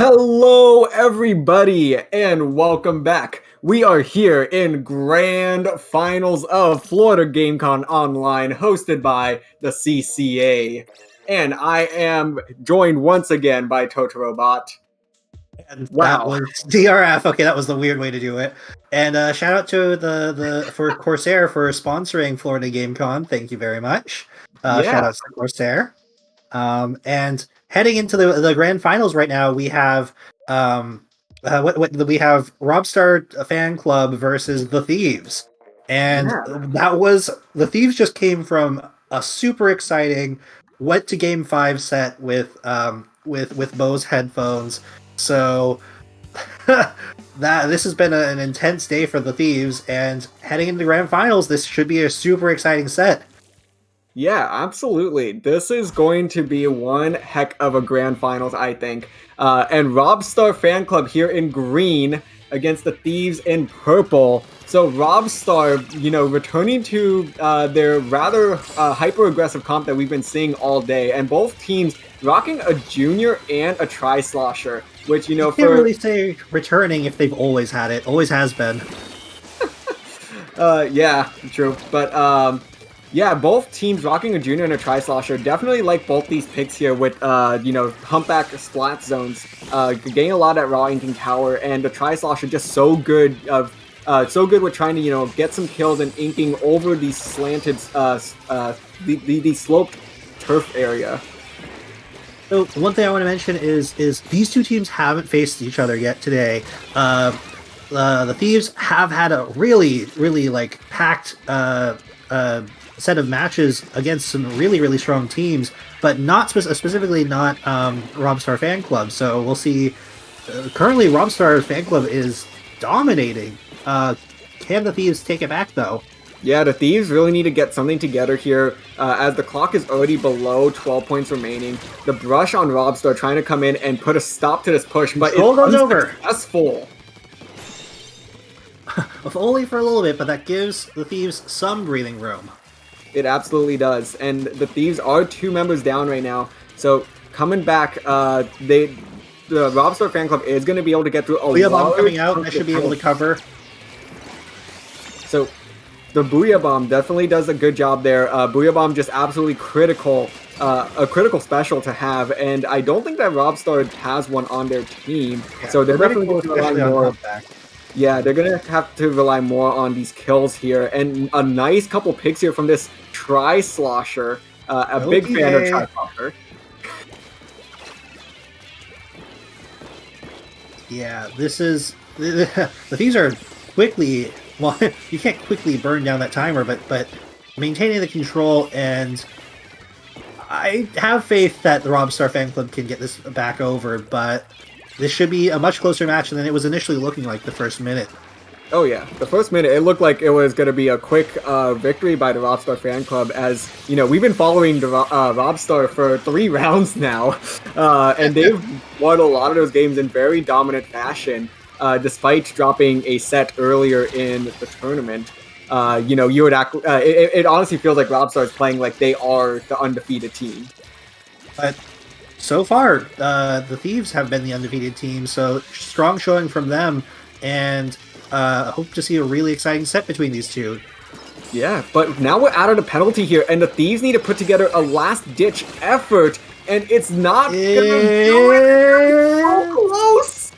S3: Hello, everybody, and welcome back. We are here in Grand Finals of Florida GameCon Online, hosted by the CCA. And I am joined once again by Totorobot.
S4: And that
S3: Wow.
S4: was DRF. Okay, that was the weird way to do it. And shout out to for Corsair for sponsoring Florida GameCon. Thank you very much. Shout out to Corsair. And heading into the grand finals right now, we have we have Robstar Fan Club versus the Thieves, and that was the Thieves just came from a super exciting went to game 5 set with Bose headphones. So that this has been an intense day for the Thieves, and heading into the grand finals, this should be a super exciting set.
S3: Yeah, absolutely. This is going to be one heck of a grand finals, I think. And Robstar Fan Club here in green against the Thieves in purple. So Robstar, returning to their rather hyper-aggressive comp that we've been seeing all day. And both teams rocking a junior and a tri-slosher, which,
S4: You can't really say returning if they've always had it. Always has been.
S3: Yeah, true. But, yeah, both teams rocking a junior and a tri-slosher. Definitely like both these picks here with, humpback splat zones. Getting a lot at raw inking tower, and the tri-slosher just so good with trying to, get some kills and inking over these slanted, the sloped turf area.
S4: So one thing I want to mention is these two teams haven't faced each other yet today. The Thieves have had a really packed set of matches against some really strong teams, but not specifically not Robstar Fan Club. So we'll see. Currently, Robstar Fan Club is dominating. Can the Thieves take it back though?
S3: Yeah, the Thieves really need to get something together here, as the clock is already below 12 points remaining. The brush on Robstar trying to come in and put a stop to this push, but it's unsuccessful.
S4: If only for a little bit, but that gives the Thieves some breathing room.
S3: It absolutely does, and the Thieves are 2 members down right now, so coming back, the Robstar Fan Club is going to be able to get through a
S4: Booyah Bomb coming out, I should be able to cover.
S3: So, the Booyah Bomb definitely does a good job there. Booyah Bomb just absolutely critical, a critical special to have, and I don't think that Robstar has one on their team, so they're definitely going to rely more. Yeah, they're going to have to rely more on these kills here, and a nice couple picks here from this tri-slosher. A big fan of tri-slosher.
S4: Yeah, this is... These are quickly... Well, you can't quickly burn down that timer, but maintaining the control, and I have faith that the Robstar Fan Club can get this back over, but this should be a much closer match than it was initially looking like the first minute.
S3: Oh yeah, the first minute, it looked like it was going to be a quick victory by the Robstar Fan Club, as, we've been following the Robstar for 3 rounds now, and they've won a lot of those games in very dominant fashion, despite dropping a set earlier in the tournament. You would act, it honestly feels like Robstar is playing like they are the undefeated team.
S4: But so far, the Thieves have been the undefeated team, so strong showing from them, and hope to see a really exciting set between these two.
S3: Yeah, but now we're out of the penalty here, and the Thieves need to put together a last-ditch effort, and it's not gonna do it. So close.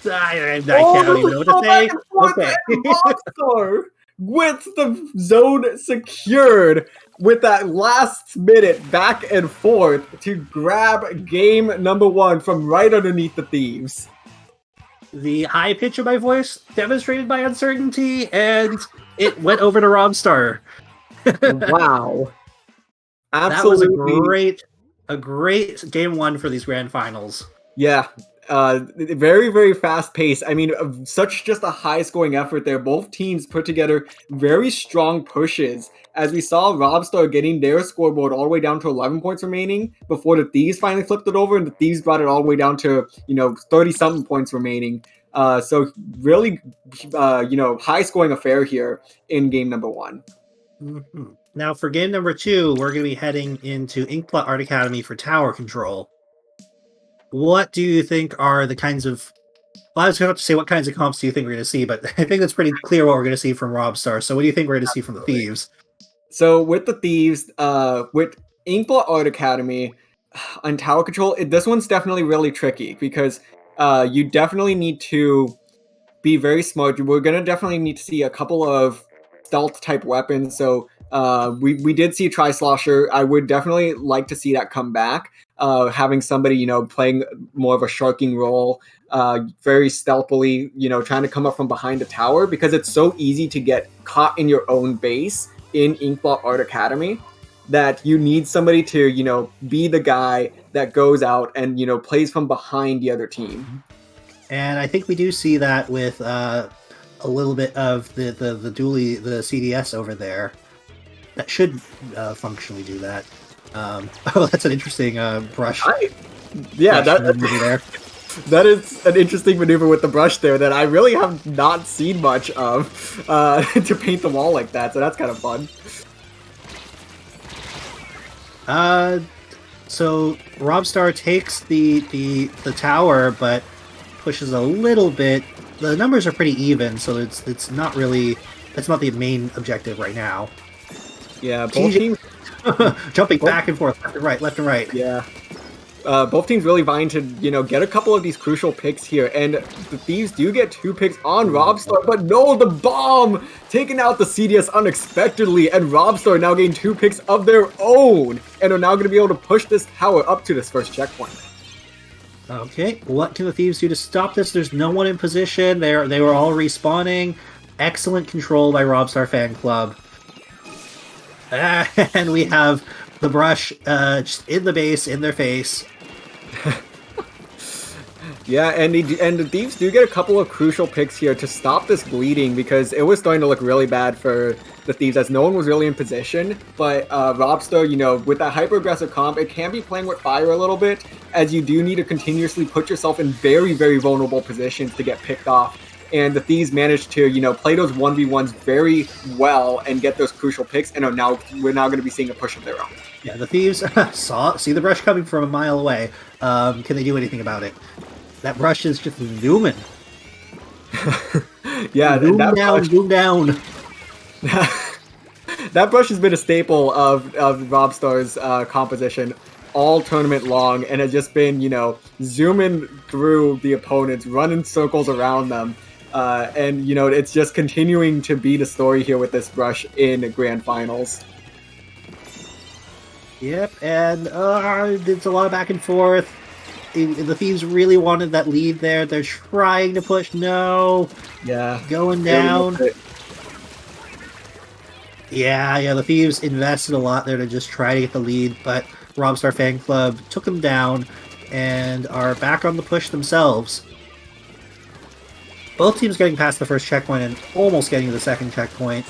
S4: I can't even know what to say. Okay.
S3: Robstar with the zone secured, with that last minute back and forth to grab game number 1 from right underneath the Thieves.
S4: The high pitch of my voice demonstrated by uncertainty, and it went over to Robstar.
S3: Wow. Absolutely.
S4: That was a great game 1 for these grand finals.
S3: Yeah. Very, very fast pace. I mean, such just a high scoring effort there. Both teams put together very strong pushes, as we saw Robstar getting their scoreboard all the way down to 11 points remaining before the Thieves finally flipped it over, and the Thieves brought it all the way down to, 30-something points remaining. So really, high scoring affair here in game number 1.
S4: Mm-hmm. Now for game number 2, we're going to be heading into Inkblot Art Academy for tower control. what do you think are the kinds of... Well, I was going to say what kinds of comps do you think we're going to see, but I think it's pretty clear what we're going to see from Robstar. So what do you think we're going to see from the Thieves?
S3: So with the Thieves, with Inkblot Art Academy, on tower control, this one's definitely really tricky because you definitely need to be very smart. We're gonna definitely need to see a couple of stealth type weapons. So we did see Tri-Slosher. I would definitely like to see that come back. Having somebody, playing more of a sharking role, very stealthily, trying to come up from behind a tower, because it's so easy to get caught in your own base in Inkblot Art Academy that you need somebody to, be the guy that goes out and, plays from behind the other team.
S4: And I think we do see that with a little bit of the dually, the CDS over there. That should functionally do that. Oh, that's an interesting brush.
S3: That is an interesting maneuver with the brush there that I really have not seen much of to paint the wall like that. So that's kind of fun.
S4: So Robstar takes the tower, but pushes a little bit. The numbers are pretty even, so it's not really, that's not the main objective right now.
S3: Yeah, both teams
S4: jumping back and forth, left and right.
S3: Yeah. Both teams really vying to, get a couple of these crucial picks here. And the Thieves do get 2 picks on Robstar, but no, the bomb! Taking out the CDS unexpectedly, and Robstar now getting 2 picks of their own, and are now going to be able to push this tower up to this first checkpoint.
S4: Okay, what can the Thieves do to stop this? There's no one in position. They were all respawning. Excellent control by Robstar Fan Club. And we have the brush just in the base, in their face.
S3: Yeah, and the Thieves do get a couple of crucial picks here to stop this bleeding, because it was starting to look really bad for the Thieves as no one was really in position. But Robstar, with that hyper-aggressive comp, it can be playing with fire a little bit, as you do need to continuously put yourself in very, very vulnerable positions to get picked off. And the Thieves managed to, play those 1v1s very well and get those crucial picks, and we're now going to be seeing a push of their own.
S4: Yeah, the Thieves see the brush coming from a mile away. Can they do anything about it? That brush is just zooming.
S3: Yeah,
S4: zoom down.
S3: That brush has been a staple of Robstar's composition all tournament long, and has just been, zooming through the opponents, running circles around them. And, it's just continuing to be the story here with this brush in Grand Finals.
S4: Yep, and it's a lot of back and forth. The Thieves really wanted that lead there. They're trying to push. No.
S3: Yeah.
S4: Going down. Yeah, the Thieves invested a lot there to just try to get the lead, but Robstar Fan Club took them down and are back on the push themselves. Both teams getting past the first checkpoint and almost getting to the second checkpoint.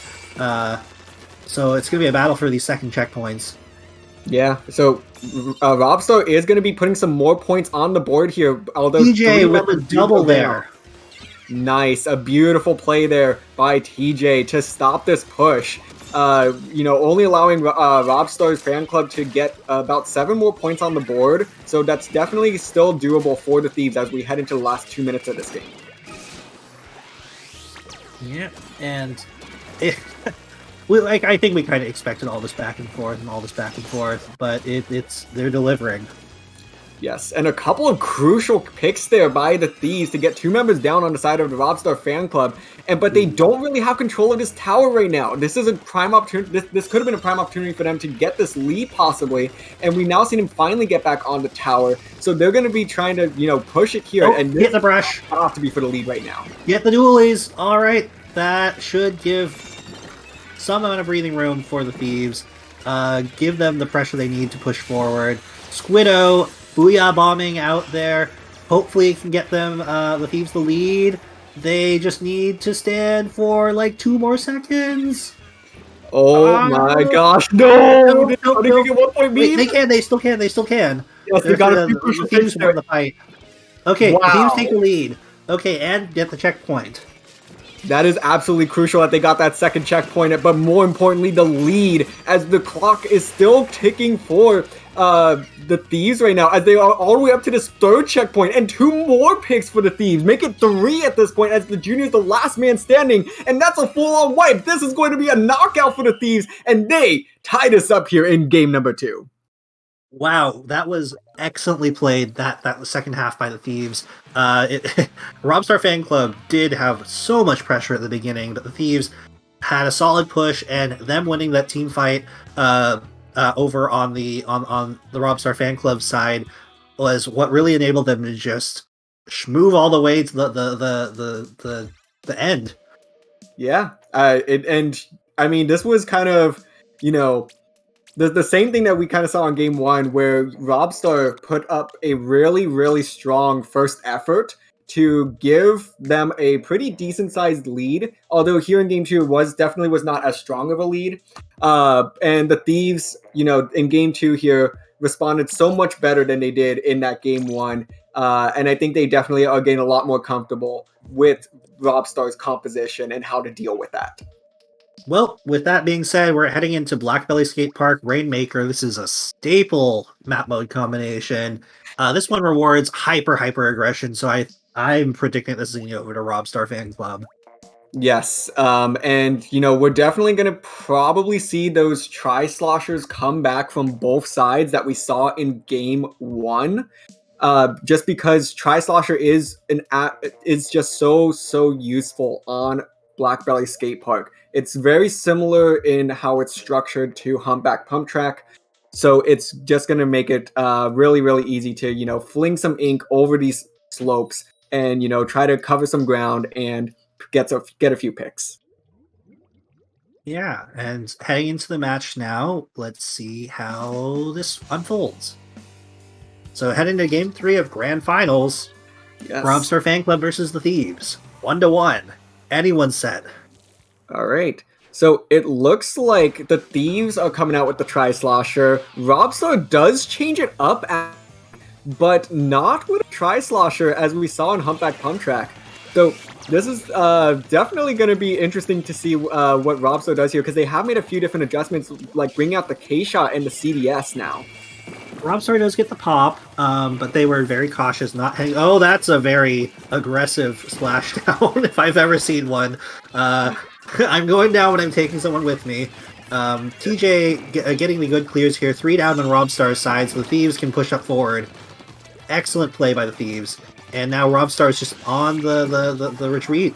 S4: So it's going to be a battle for these second checkpoints.
S3: Yeah, so Robstar is going to be putting some more points on the board here. Although
S4: TJ with a double there.
S3: Nice, a beautiful play there by TJ to stop this push. Only allowing Robstar's Fan Club to get about 7 more points on the board. So that's definitely still doable for the Thieves as we head into the last 2 minutes of this game.
S4: Yeah, and I think we kind of expected all this back and forth, but they're delivering.
S3: Yes, and a couple of crucial picks there by the Thieves to get 2 members down on the side of the Robstar Fan Club, but they don't really have control of this tower right now. This is a prime opportunity. This could have been a prime opportunity for them to get this lead possibly, and we now see them finally get back on the tower. So they're going to be trying to push it here, and
S4: get the brush.
S3: Have to be for the lead right now.
S4: Get the dualies. All right, that should give some amount of breathing room for the Thieves. Give them the pressure they need to push forward. Squiddo. Booyah bombing out there. Hopefully it can get them, the Thieves, the lead. They just need to stand for like 2 more seconds.
S3: Oh my gosh, no! Get 1 point
S4: Wait, they still can.
S3: Yes, they got a few
S4: the Thieves won the fight. Okay, wow. The Thieves take the lead. Okay, and get the checkpoint.
S3: That is absolutely crucial that they got that second checkpoint, but more importantly, the lead, as the clock is still ticking for the Thieves right now, as they are all the way up to this third checkpoint, and 2 more picks for the Thieves. Make it 3 at this point, as the Junior's the last man standing, and that's a full-on wipe. This is going to be a knockout for the Thieves, and they tied us up here in game number 2.
S4: Wow, that was excellently played, that second half by the Thieves. Robstar Fan Club did have so much pressure at the beginning, but the Thieves had a solid push, and them winning that team fight over on the Robstar Fan Club side was what really enabled them to just move all the way to the end.
S3: Yeah, and I mean, this was kind of, the same thing that we kind of saw in game 1, where Robstar put up a really, really strong first effort to give them a pretty decent sized lead. Although here in game 2 definitely was not as strong of a lead. And the Thieves, in game 2 here responded so much better than they did in that game 1. And I think they definitely are getting a lot more comfortable with Robstar's composition and how to deal with that.
S4: Well, with that being said, we're heading into Blackbelly Skate Park Rainmaker. This is a staple map mode combination. This one rewards hyper aggression, so I'm predicting this is going to go over to Robstar Fan Club.
S3: Yes, and we're definitely going to probably see those tri-sloshers come back from both sides that we saw in game 1. Just because tri-slosher is just so useful on Blackbelly Skate Park. It's very similar in how it's structured to Humpback Pump Track, so it's just going to make it really, really easy to, fling some ink over these slopes and, try to cover some ground and get a few picks.
S4: Yeah, and heading into the match now, let's see how this unfolds. So heading to Game 3 of Grand Finals,
S3: Yes.
S4: Robstar Fan Club versus the Thieves. 1-1. Anyone's set.
S3: All right. So it looks like the Thieves are coming out with the tri-slosher. Robstar does change it up, but not with a tri-slosher as we saw in Humpback Pump Track. So this is definitely going to be interesting to see what Robstar does here, because they have made a few different adjustments, like bringing out the K-Shot and the CDS now.
S4: Robstar does get the pop, but they were very cautious not hanging. Oh, that's a very aggressive splashdown if I've ever seen one. I'm going down when I'm taking someone with me. TJ getting the good clears here. 3 down on Robstar's side, so the Thieves can push up forward. Excellent play by the Thieves. And now Robstar is just on the retreat.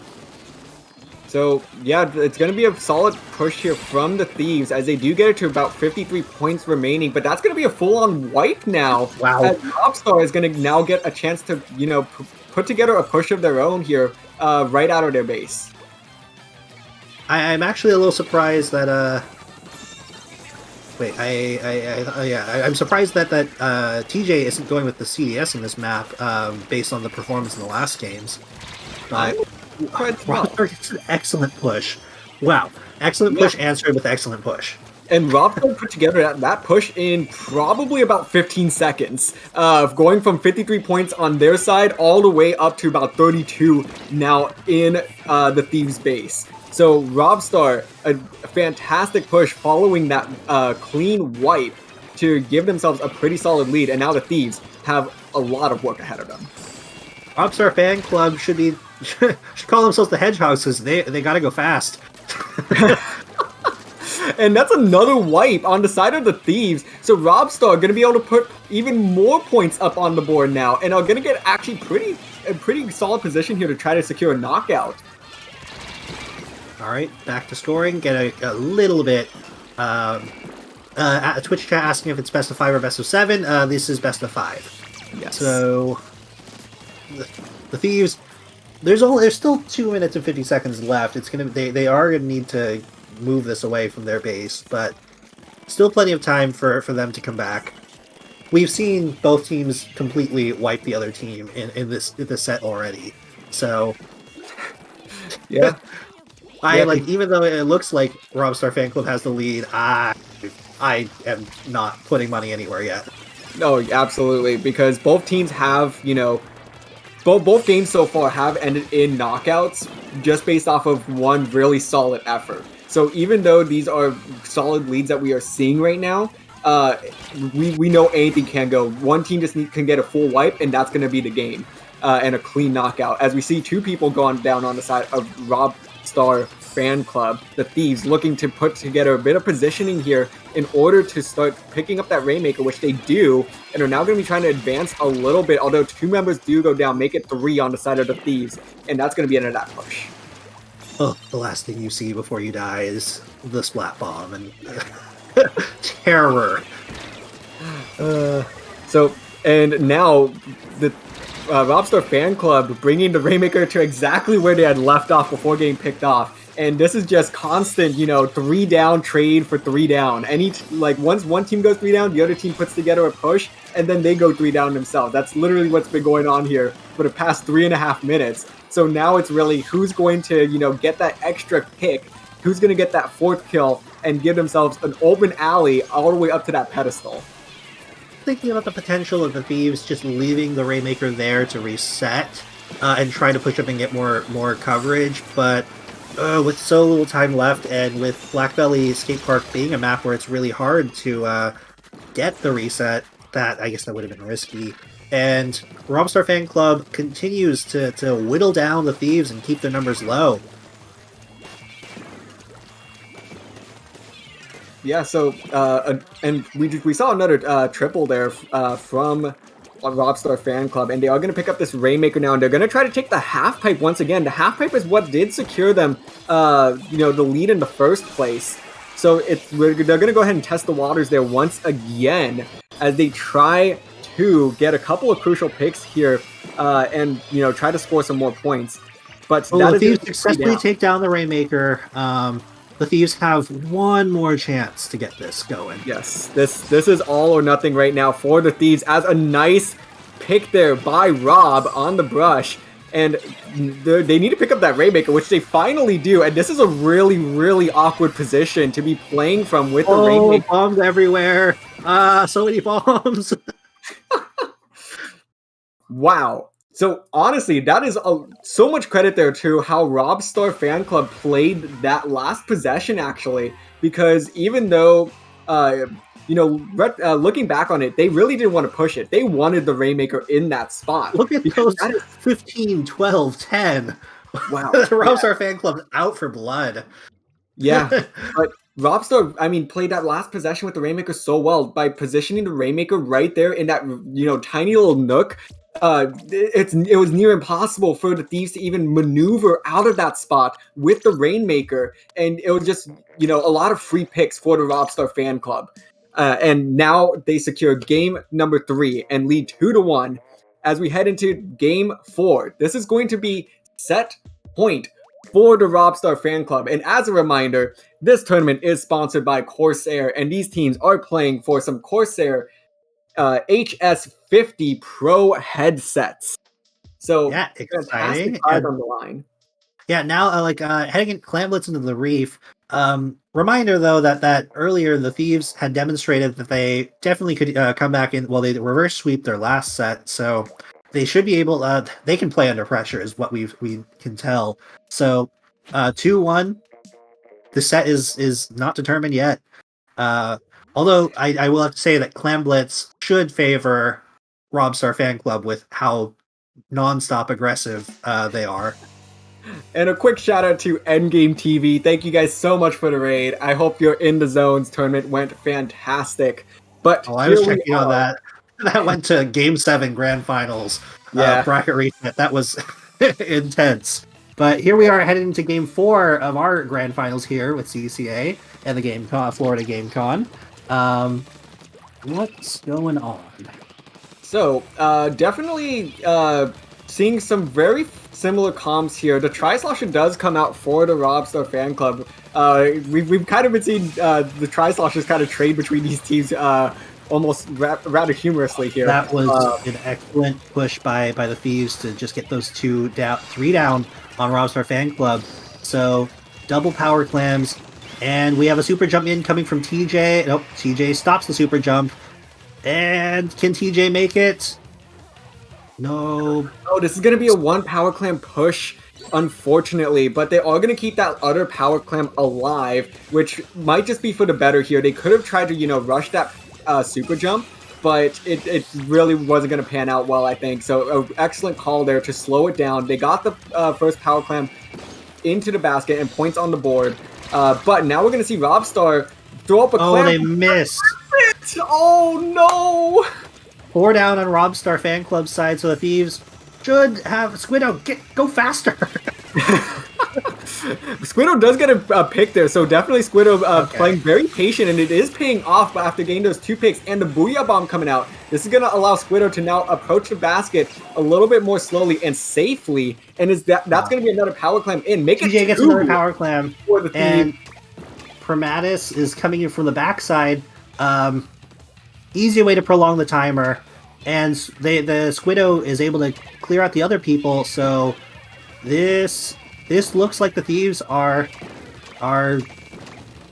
S3: So, yeah, it's going to be a solid push here from the Thieves as they do get it to about 53 points remaining, but that's going to be a full-on wipe now.
S4: Wow.
S3: As Robstar is going to now get a chance to, put together a push of their own here right out of their base.
S4: I'm actually a little surprised that, I'm surprised that TJ isn't going with the CDS in this map based on the performance in the last games. Robstar gets an excellent push. Wow. Excellent push answered with excellent push.
S3: And Robstar put together that push in probably about 15 seconds, going from 53 points on their side all the way up to about 32 now in the Thieves' base. So Robstar, a fantastic push following that clean wipe to give themselves a pretty solid lead, and now the Thieves have a lot of work ahead of them.
S4: Robstar Fan Club should call themselves the Hedgehogs because they got to go fast.
S3: And that's another wipe on the side of the Thieves. So Robstar going to be able to put even more points up on the board now, and are going to get actually a pretty solid position here to try to secure a knockout.
S4: All right, back to scoring. Get a little bit. Twitch chat asking if it's best of 5 or best of 7. This is best of 5.
S3: Yes.
S4: So the Thieves. There's still 2 minutes and 50 seconds left. They are gonna need to move this away from their base, but still plenty of time for them to come back. We've seen both teams completely wipe the other team in this set already. So
S3: yeah.
S4: Even though it looks like Robstar Fan Club has the lead, I am not putting money anywhere yet.
S3: No, absolutely, because both teams have, both games so far have ended in knockouts just based off of one really solid effort. So even though these are solid leads that we are seeing right now, we know anything can go. One team just can get a full wipe, and that's going to be the game, and a clean knockout. As we see two people going down on the side of Rob Star Fan Club, the Thieves, looking to put together a bit of positioning here in order to start picking up that Rainmaker, which they do, and are now going to be trying to advance a little bit, although two members do go down, make it 3 on the side of the Thieves, and that's going to be the end of that push.
S4: Oh, the last thing you see before you die is the splat bomb and terror.
S3: So, and now the Robstar Fan Club bringing the Rainmaker to exactly where they had left off before getting picked off. And this is just constant, 3 down trade for 3 down. Once one team goes 3 down, the other team puts together a push, and then they go 3 down themselves. That's literally what's been going on here for the past 3.5 minutes. So now it's really who's going to, get that extra pick, who's going to get that 4th kill, and give themselves an open alley all the way up to that pedestal.
S4: Thinking about the potential of the Thieves just leaving the Rainmaker there to reset and try to push up and get more coverage, but with so little time left, and with Black Belly Skate Park being a map where it's really hard to get the reset, I guess that would have been risky. And Robstar Fan Club continues to whittle down the Thieves and keep their numbers low.
S3: Yeah, so and we saw another triple there from Robstar Fan Club, and they are going to pick up this Rainmaker now, and they're going to try to take the half pipe once again. The half pipe is what did secure them, the lead in the first place. So they're going to go ahead and test the waters there once again as they try to get a couple of crucial picks here, and try to score some more points. But
S4: the Thieves successfully take down the Rainmaker. The Thieves have one more chance to get this going.
S3: Yes, this is all or nothing right now for the Thieves, as a nice pick there by Rob on the brush. And they need to pick up that Rainmaker, which they finally do. And this is a really, really awkward position to be playing from with the Rainmaker.
S4: Bombs everywhere. So many bombs.
S3: Wow. So honestly, that is so much credit there to how Robstar Fan Club played that last possession, actually, because even though, looking back on it, they really didn't want to push it. They wanted the Rainmaker in that spot.
S4: Look at those 15, 12, 10.
S3: Wow.
S4: The Robstar Fan Club out for blood.
S3: Yeah, but Robstar, played that last possession with the Rainmaker so well by positioning the Rainmaker right there in that, tiny little nook. It was near impossible for the Thieves to even maneuver out of that spot with the Rainmaker, and it was just, a lot of free picks for the Robstar Fan Club. And now they secure game number 3 and lead 2-1 as we head into game 4. This is going to be set point for the Robstar Fan Club. And as a reminder, this tournament is sponsored by Corsair, and these teams are playing for some Corsair HS50 Pro headsets. So
S4: yeah, exciting.
S3: On the line.
S4: Yeah, now heading in Clamblitz into the Reef. Reminder though that earlier the Thieves had demonstrated that they definitely could come back in. Well, they reverse sweep their last set, so they should be able. They can play under pressure, is what we can tell. So 2-1. The set is not determined yet. Although I will have to say that Clamblitz should favor Robstar Fan Club with how non-stop aggressive they are.
S3: And a quick shout out to Endgame TV. Thank you guys so much for the raid. I hope your In the Zones tournament went fantastic. But
S4: I was checking on that. That went to Game 7 Grand Finals.
S3: Yeah.
S4: Bracket reset. That was intense. But here we are heading into Game 4 of our Grand Finals here with CCA and the GameCon, Florida GameCon. What's going on? So,
S3: definitely seeing some very similar comps here. The Tri-Slosher does come out for the Robstar Fan Club. We've kind of been seeing the Tri-Sloshers kind of trade between these teams almost rather humorously here.
S4: That was an excellent push by the Thieves to just get those 3 down on Robstar Fan Club. So, double power clams. And we have a super jump in coming from TJ. Nope, TJ stops the super jump. And can TJ make it? No.
S3: Oh, this is going to be a 1 power clam push, unfortunately. But they are going to keep that other power clam alive, which might just be for the better here. They could have tried to, rush that super jump, but it really wasn't going to pan out well, I think. So excellent call there to slow it down. They got the first power clam into the basket and points on the board. But now we're going to see Robstar throw up a clam.
S4: Oh, they missed.
S3: Oh, no!
S4: 4 down on Robstar fan club side, so the Thieves should have Squiddo go faster.
S3: Squiddo does get a pick there, so definitely Squiddo playing very patient, and it is paying off after getting those 2 picks and the Booyah Bomb coming out. This is going to allow Squiddo to now approach the basket a little bit more slowly and safely, and that's going to be another power clam in. Make it
S4: TJ gets another power clam,
S3: for the
S4: and Primatis is coming in from the backside. Easy way to prolong the timer, and the Squiddo is able to clear out the other people, so this looks like the Thieves are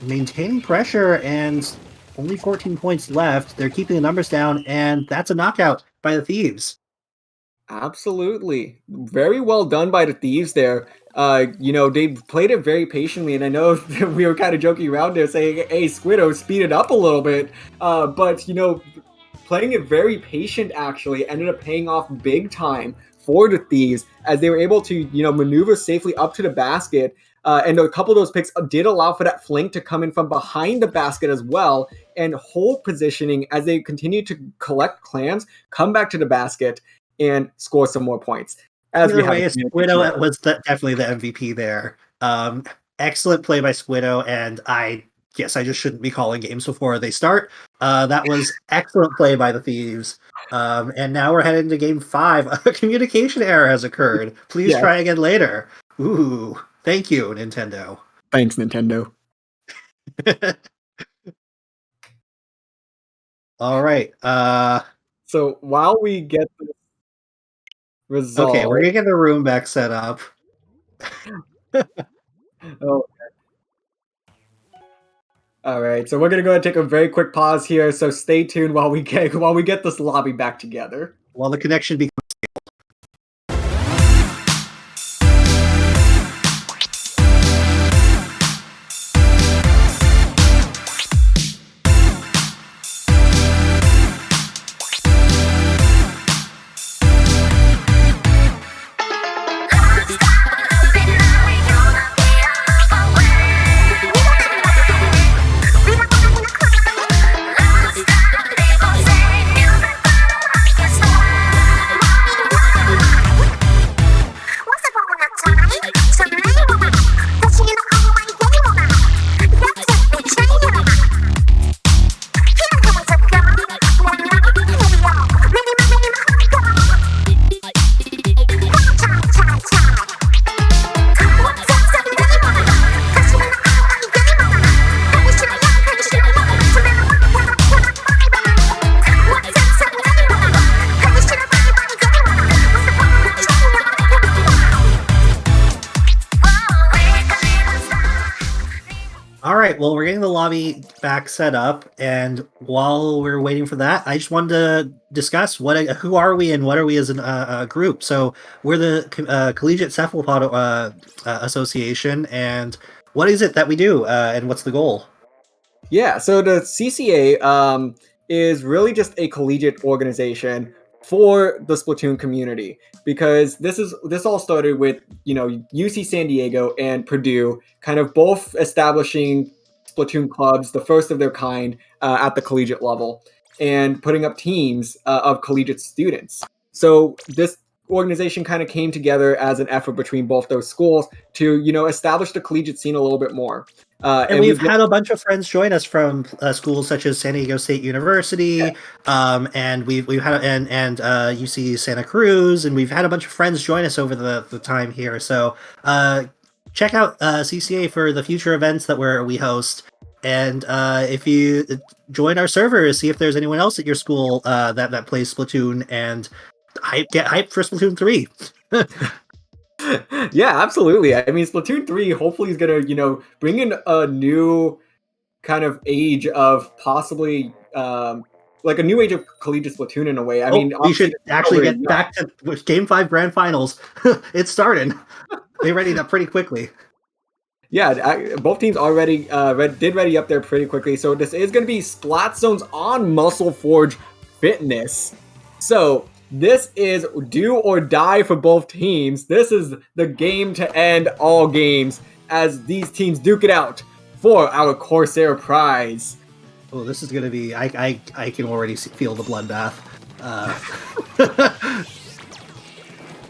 S4: maintaining pressure, and only 14 points left. They're keeping the numbers down, and that's a knockout by the Thieves.
S3: Absolutely. Very well done by the Thieves there. They played it very patiently, and I know that we were kind of joking around there saying, hey, Squiddo, speed it up a little bit. But playing it very patient actually ended up paying off big time for the Thieves as they were able to, maneuver safely up to the basket. And a couple of those picks did allow for that flank to come in from behind the basket as well and hold positioning as they continue to collect clams, come back to the basket, and score some more points.
S4: Squiddo was definitely the MVP there. Excellent play by Squiddo, and I just shouldn't be calling games before they start. That was excellent play by the Thieves. And now we're headed into Game 5. A communication error has occurred. Please try again later. Ooh, thank you, Nintendo.
S3: Thanks, Nintendo.
S4: All right.
S3: So while we get this resolved...
S4: Okay, we're going to get the room back set up.
S3: Oh. All right, so we're gonna go ahead and take a very quick pause here. So stay tuned while we get this lobby back together.
S4: While the connection becomes well, we're getting the lobby back set up, and while we're waiting for that, I just wanted to discuss who are we and what are we as a group. So we're the Collegiate Cephalopod Association, and what is it that we do, and what's the goal?
S3: Yeah, so the CCA is really just a collegiate organization for the Splatoon community, because this all started with UC San Diego and Purdue kind of both establishing Splatoon clubs, the first of their kind at the collegiate level, and putting up teams of collegiate students. So this organization kind of came together as an effort between both those schools to establish the collegiate scene a little bit more.
S4: And we've had a bunch of friends join us from schools such as San Diego State University, and we've had UC Santa Cruz, and we've had a bunch of friends join us over the time here. So check out CCA for the future events that we host, and if you join our server, see if there's anyone else at your school that plays Splatoon, and get hyped for Splatoon 3.
S3: Yeah, absolutely. I mean, Splatoon 3 hopefully is going to, bring in a new kind of age of possibly, like a new age of collegiate Splatoon in a way. I mean,
S4: we should actually get back to Game 5 Grand Finals. It's starting. They readied up pretty quickly.
S3: Yeah, both teams already did ready up there pretty quickly. So this is going to be Splat Zones on Muscle Forge Fitness. So this is do or die for both teams. This is the game to end all games as these teams duke it out for our Corsair prize.
S4: Oh, this is going to be. I can already feel the bloodbath.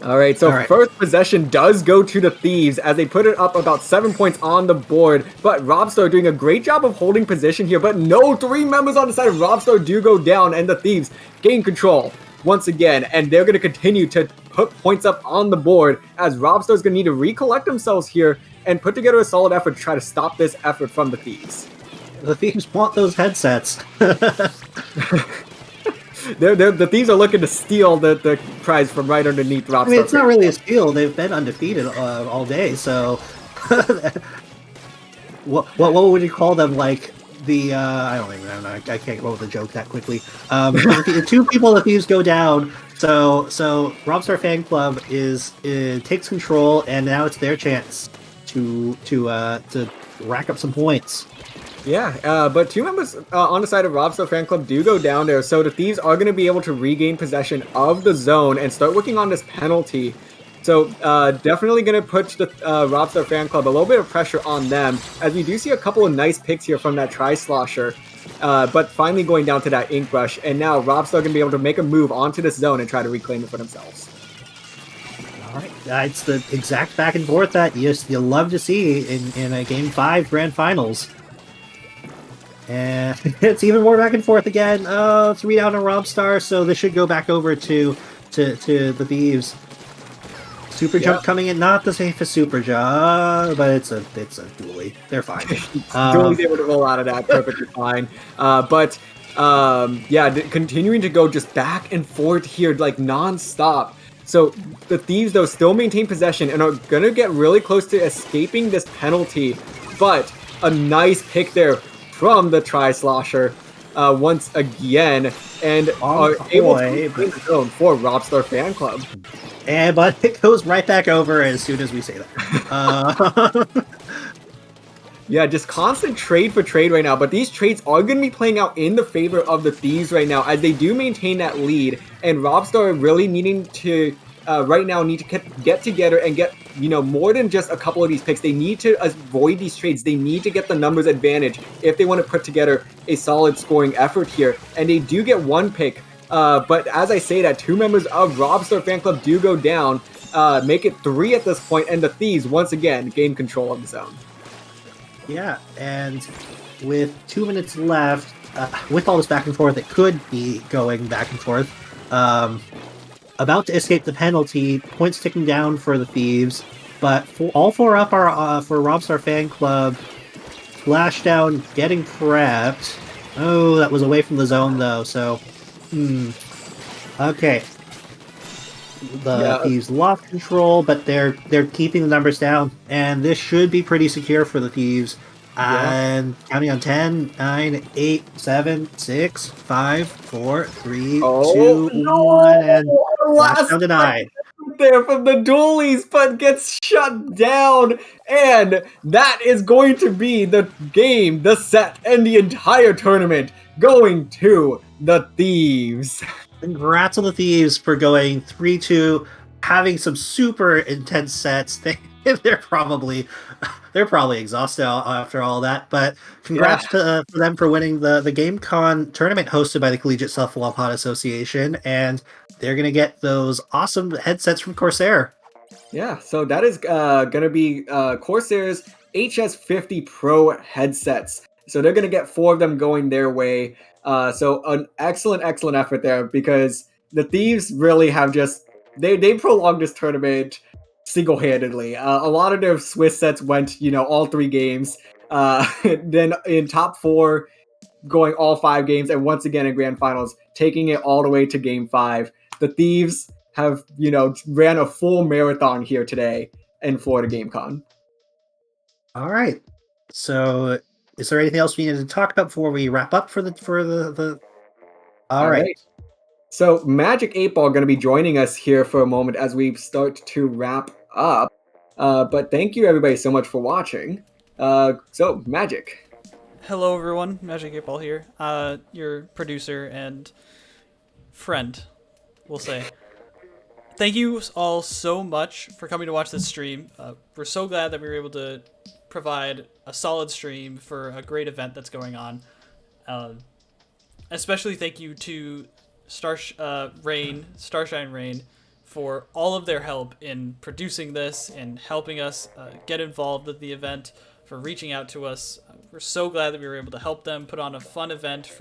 S3: All right, so
S4: All right.
S3: first possession does go to the Thieves as they put it up about 7 points on the board. But Robstar doing a great job of holding position here. But no, 3 members on the side of Robstar do go down, and the Thieves gain control once again. And they're going to continue to put points up on the board as Robstar's going to need to recollect themselves here and put together a solid effort to try to stop this effort from the Thieves.
S4: The Thieves want those headsets.
S3: The Thieves are looking to steal the prize from right underneath Robstar.
S4: I mean, it's not really a steal. They've been undefeated all day, so what would you call them? Like the I don't even know. I can't come up with a joke that quickly. The 2 people the Thieves go down. So Robstar Fan Club takes control, and now it's their chance to rack up some points.
S3: Yeah, but 2 members on the side of Robstar Fan Club do go down there, so the Thieves are going to be able to regain possession of the zone and start working on this penalty. So definitely going to put the Robstar Fan Club a little bit of pressure on them, as we do see a couple of nice picks here from that Tri-Slosher, but finally going down to that Ink Rush, and now Robstar going to be able to make a move onto this zone and try to reclaim it for themselves.
S4: All right, it's the exact back and forth that you love to see in a Game 5 Grand Finals. And it's even more back and forth again. Oh, 3 down to Robstar, so this should go back over to the Thieves. Super Jump coming in, not the safest Super Jump, but it's a dually. They're fine.
S3: Dually's able to roll out of that perfectly fine. Continuing to go just back and forth here, like non-stop. So the Thieves, though, still maintain possession and are going to get really close to escaping this penalty. But a nice pick there from the Tri-Slosher once again, and are able to win the zone for Robstar Fan Club.
S4: But it goes right back over as soon as we say that.
S3: Yeah, just constant trade for trade right now, but these trades are going to be playing out in the favor of the Thieves right now, as they do maintain that lead, and Robstar really needing to right now need to get together and get, more than just a couple of these picks. They need to avoid these trades. They need to get the numbers advantage if they want to put together a solid scoring effort here. And they do get 1 pick, but as I say that, 2 members of Robstar Fan Club do go down, make it 3 at this point, and the Thieves once again gain control of the zone.
S4: Yeah, and with 2 minutes left, with all this back and forth, it could be going back and forth. About to escape the penalty, points ticking down for the Thieves, but all 4 up are for Robstar Fan Club. Splashdown getting prepped. Oh, that was away from the zone though, so okay. The Thieves lost control, but they're keeping the numbers down, and this should be pretty secure for the Thieves. And counting on 10, 9, 8, 7, 6, 5, 4, 3, 2, 1, and last down denied.
S3: There from the dualies, but gets shut down, and that is going to be the game, the set, and the entire tournament going to the Thieves.
S4: Congrats on the Thieves for going 3-2, having some super intense sets. They're probably exhausted after all that, but congrats to them for winning the GameCon tournament hosted by the Collegiate Cephalopod Association, and they're going to get those awesome headsets from Corsair.
S3: Yeah, so that is going to be Corsair's HS50 Pro headsets. So they're going to get 4 of them going their way. So an excellent effort there, because the Thieves really have just they prolonged this tournament single-handedly. A lot of their Swiss sets went, all 3 games. Then in top 4, going all 5 games, and once again in grand finals, taking it all the way to game 5. The Thieves have, ran a full marathon here today in Florida GameCon. All
S4: right. So, is there anything else we need to talk about before we wrap up for the? All right.
S3: So Magic 8 Ball going to be joining us here for a moment as we start to wrap up. But thank you everybody so much for watching. So Magic.
S1: Hello everyone, Magic 8 Ball here, your producer and friend, we'll say. Thank you all so much for coming to watch this stream. We're so glad that we were able to provide a solid stream for a great event that's going on. Especially thank you to Starshine Rain, for all of their help in producing this and helping us get involved with the event, for reaching out to us. We're so glad that we were able to help them put on a fun event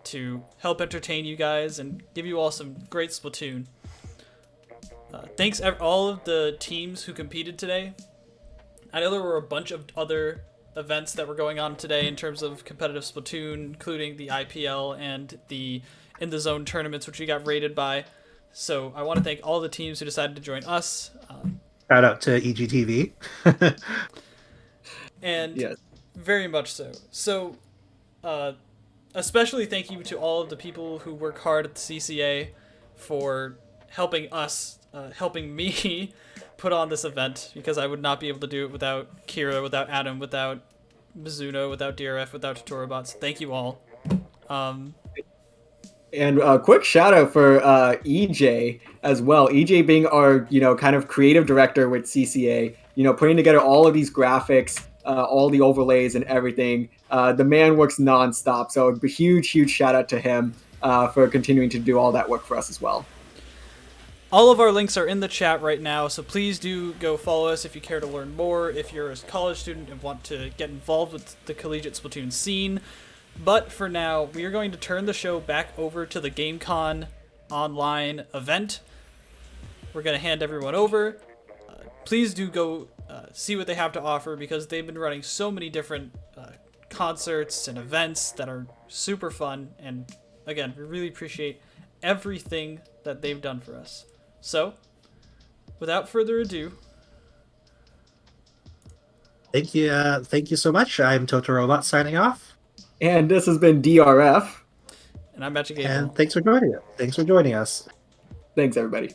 S1: to help entertain you guys and give you all some great Splatoon. Thanks all of the teams who competed today. I know there were a bunch of other events that were going on today in terms of competitive Splatoon, including the IPL and the In the Zone tournaments, which we got rated by. So I want to thank all the teams who decided to join us.
S4: Shout out to EGTV.
S1: And
S3: Yes.
S1: very much so. So, especially thank you to all of the people who work hard at the CCA for helping us, helping me put on this event, because I would not be able to do it without Kira, without Adam, without Mizuno, without DRF, without Totorobots. Thank you all.
S3: And a quick shout out for EJ as well. EJ being our, kind of creative director with CCA, putting together all of these graphics, all the overlays and everything. The man works nonstop. So a huge, huge shout out to him for continuing to do all that work for us as well.
S1: All of our links are in the chat right now, so please do go follow us if you care to learn more, if you're a college student and want to get involved with the Collegiate Splatoon scene. But for now, we are going to turn the show back over to the GameCon online event. We're going to hand everyone over. Please do go see what they have to offer, because they've been running so many different concerts and events that are super fun. And again, we really appreciate everything that they've done for us. So, without further ado,
S4: Thank you so much. I'm Totorobot signing off.
S3: And this has been DRF.
S1: and I'm Magic 8
S4: And
S1: Ball.
S4: thanks for joining us. Thanks for joining us.
S3: Thanks, everybody.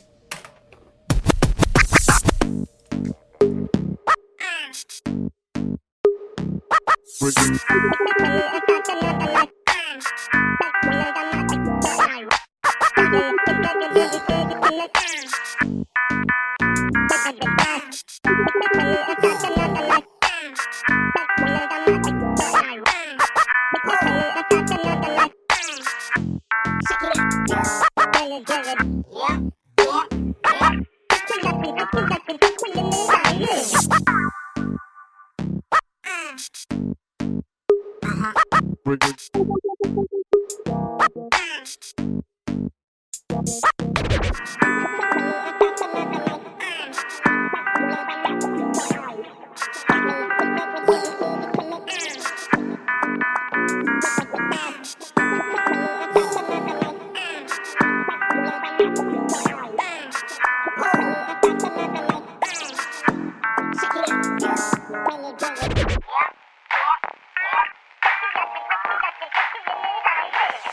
S5: Uh-huh.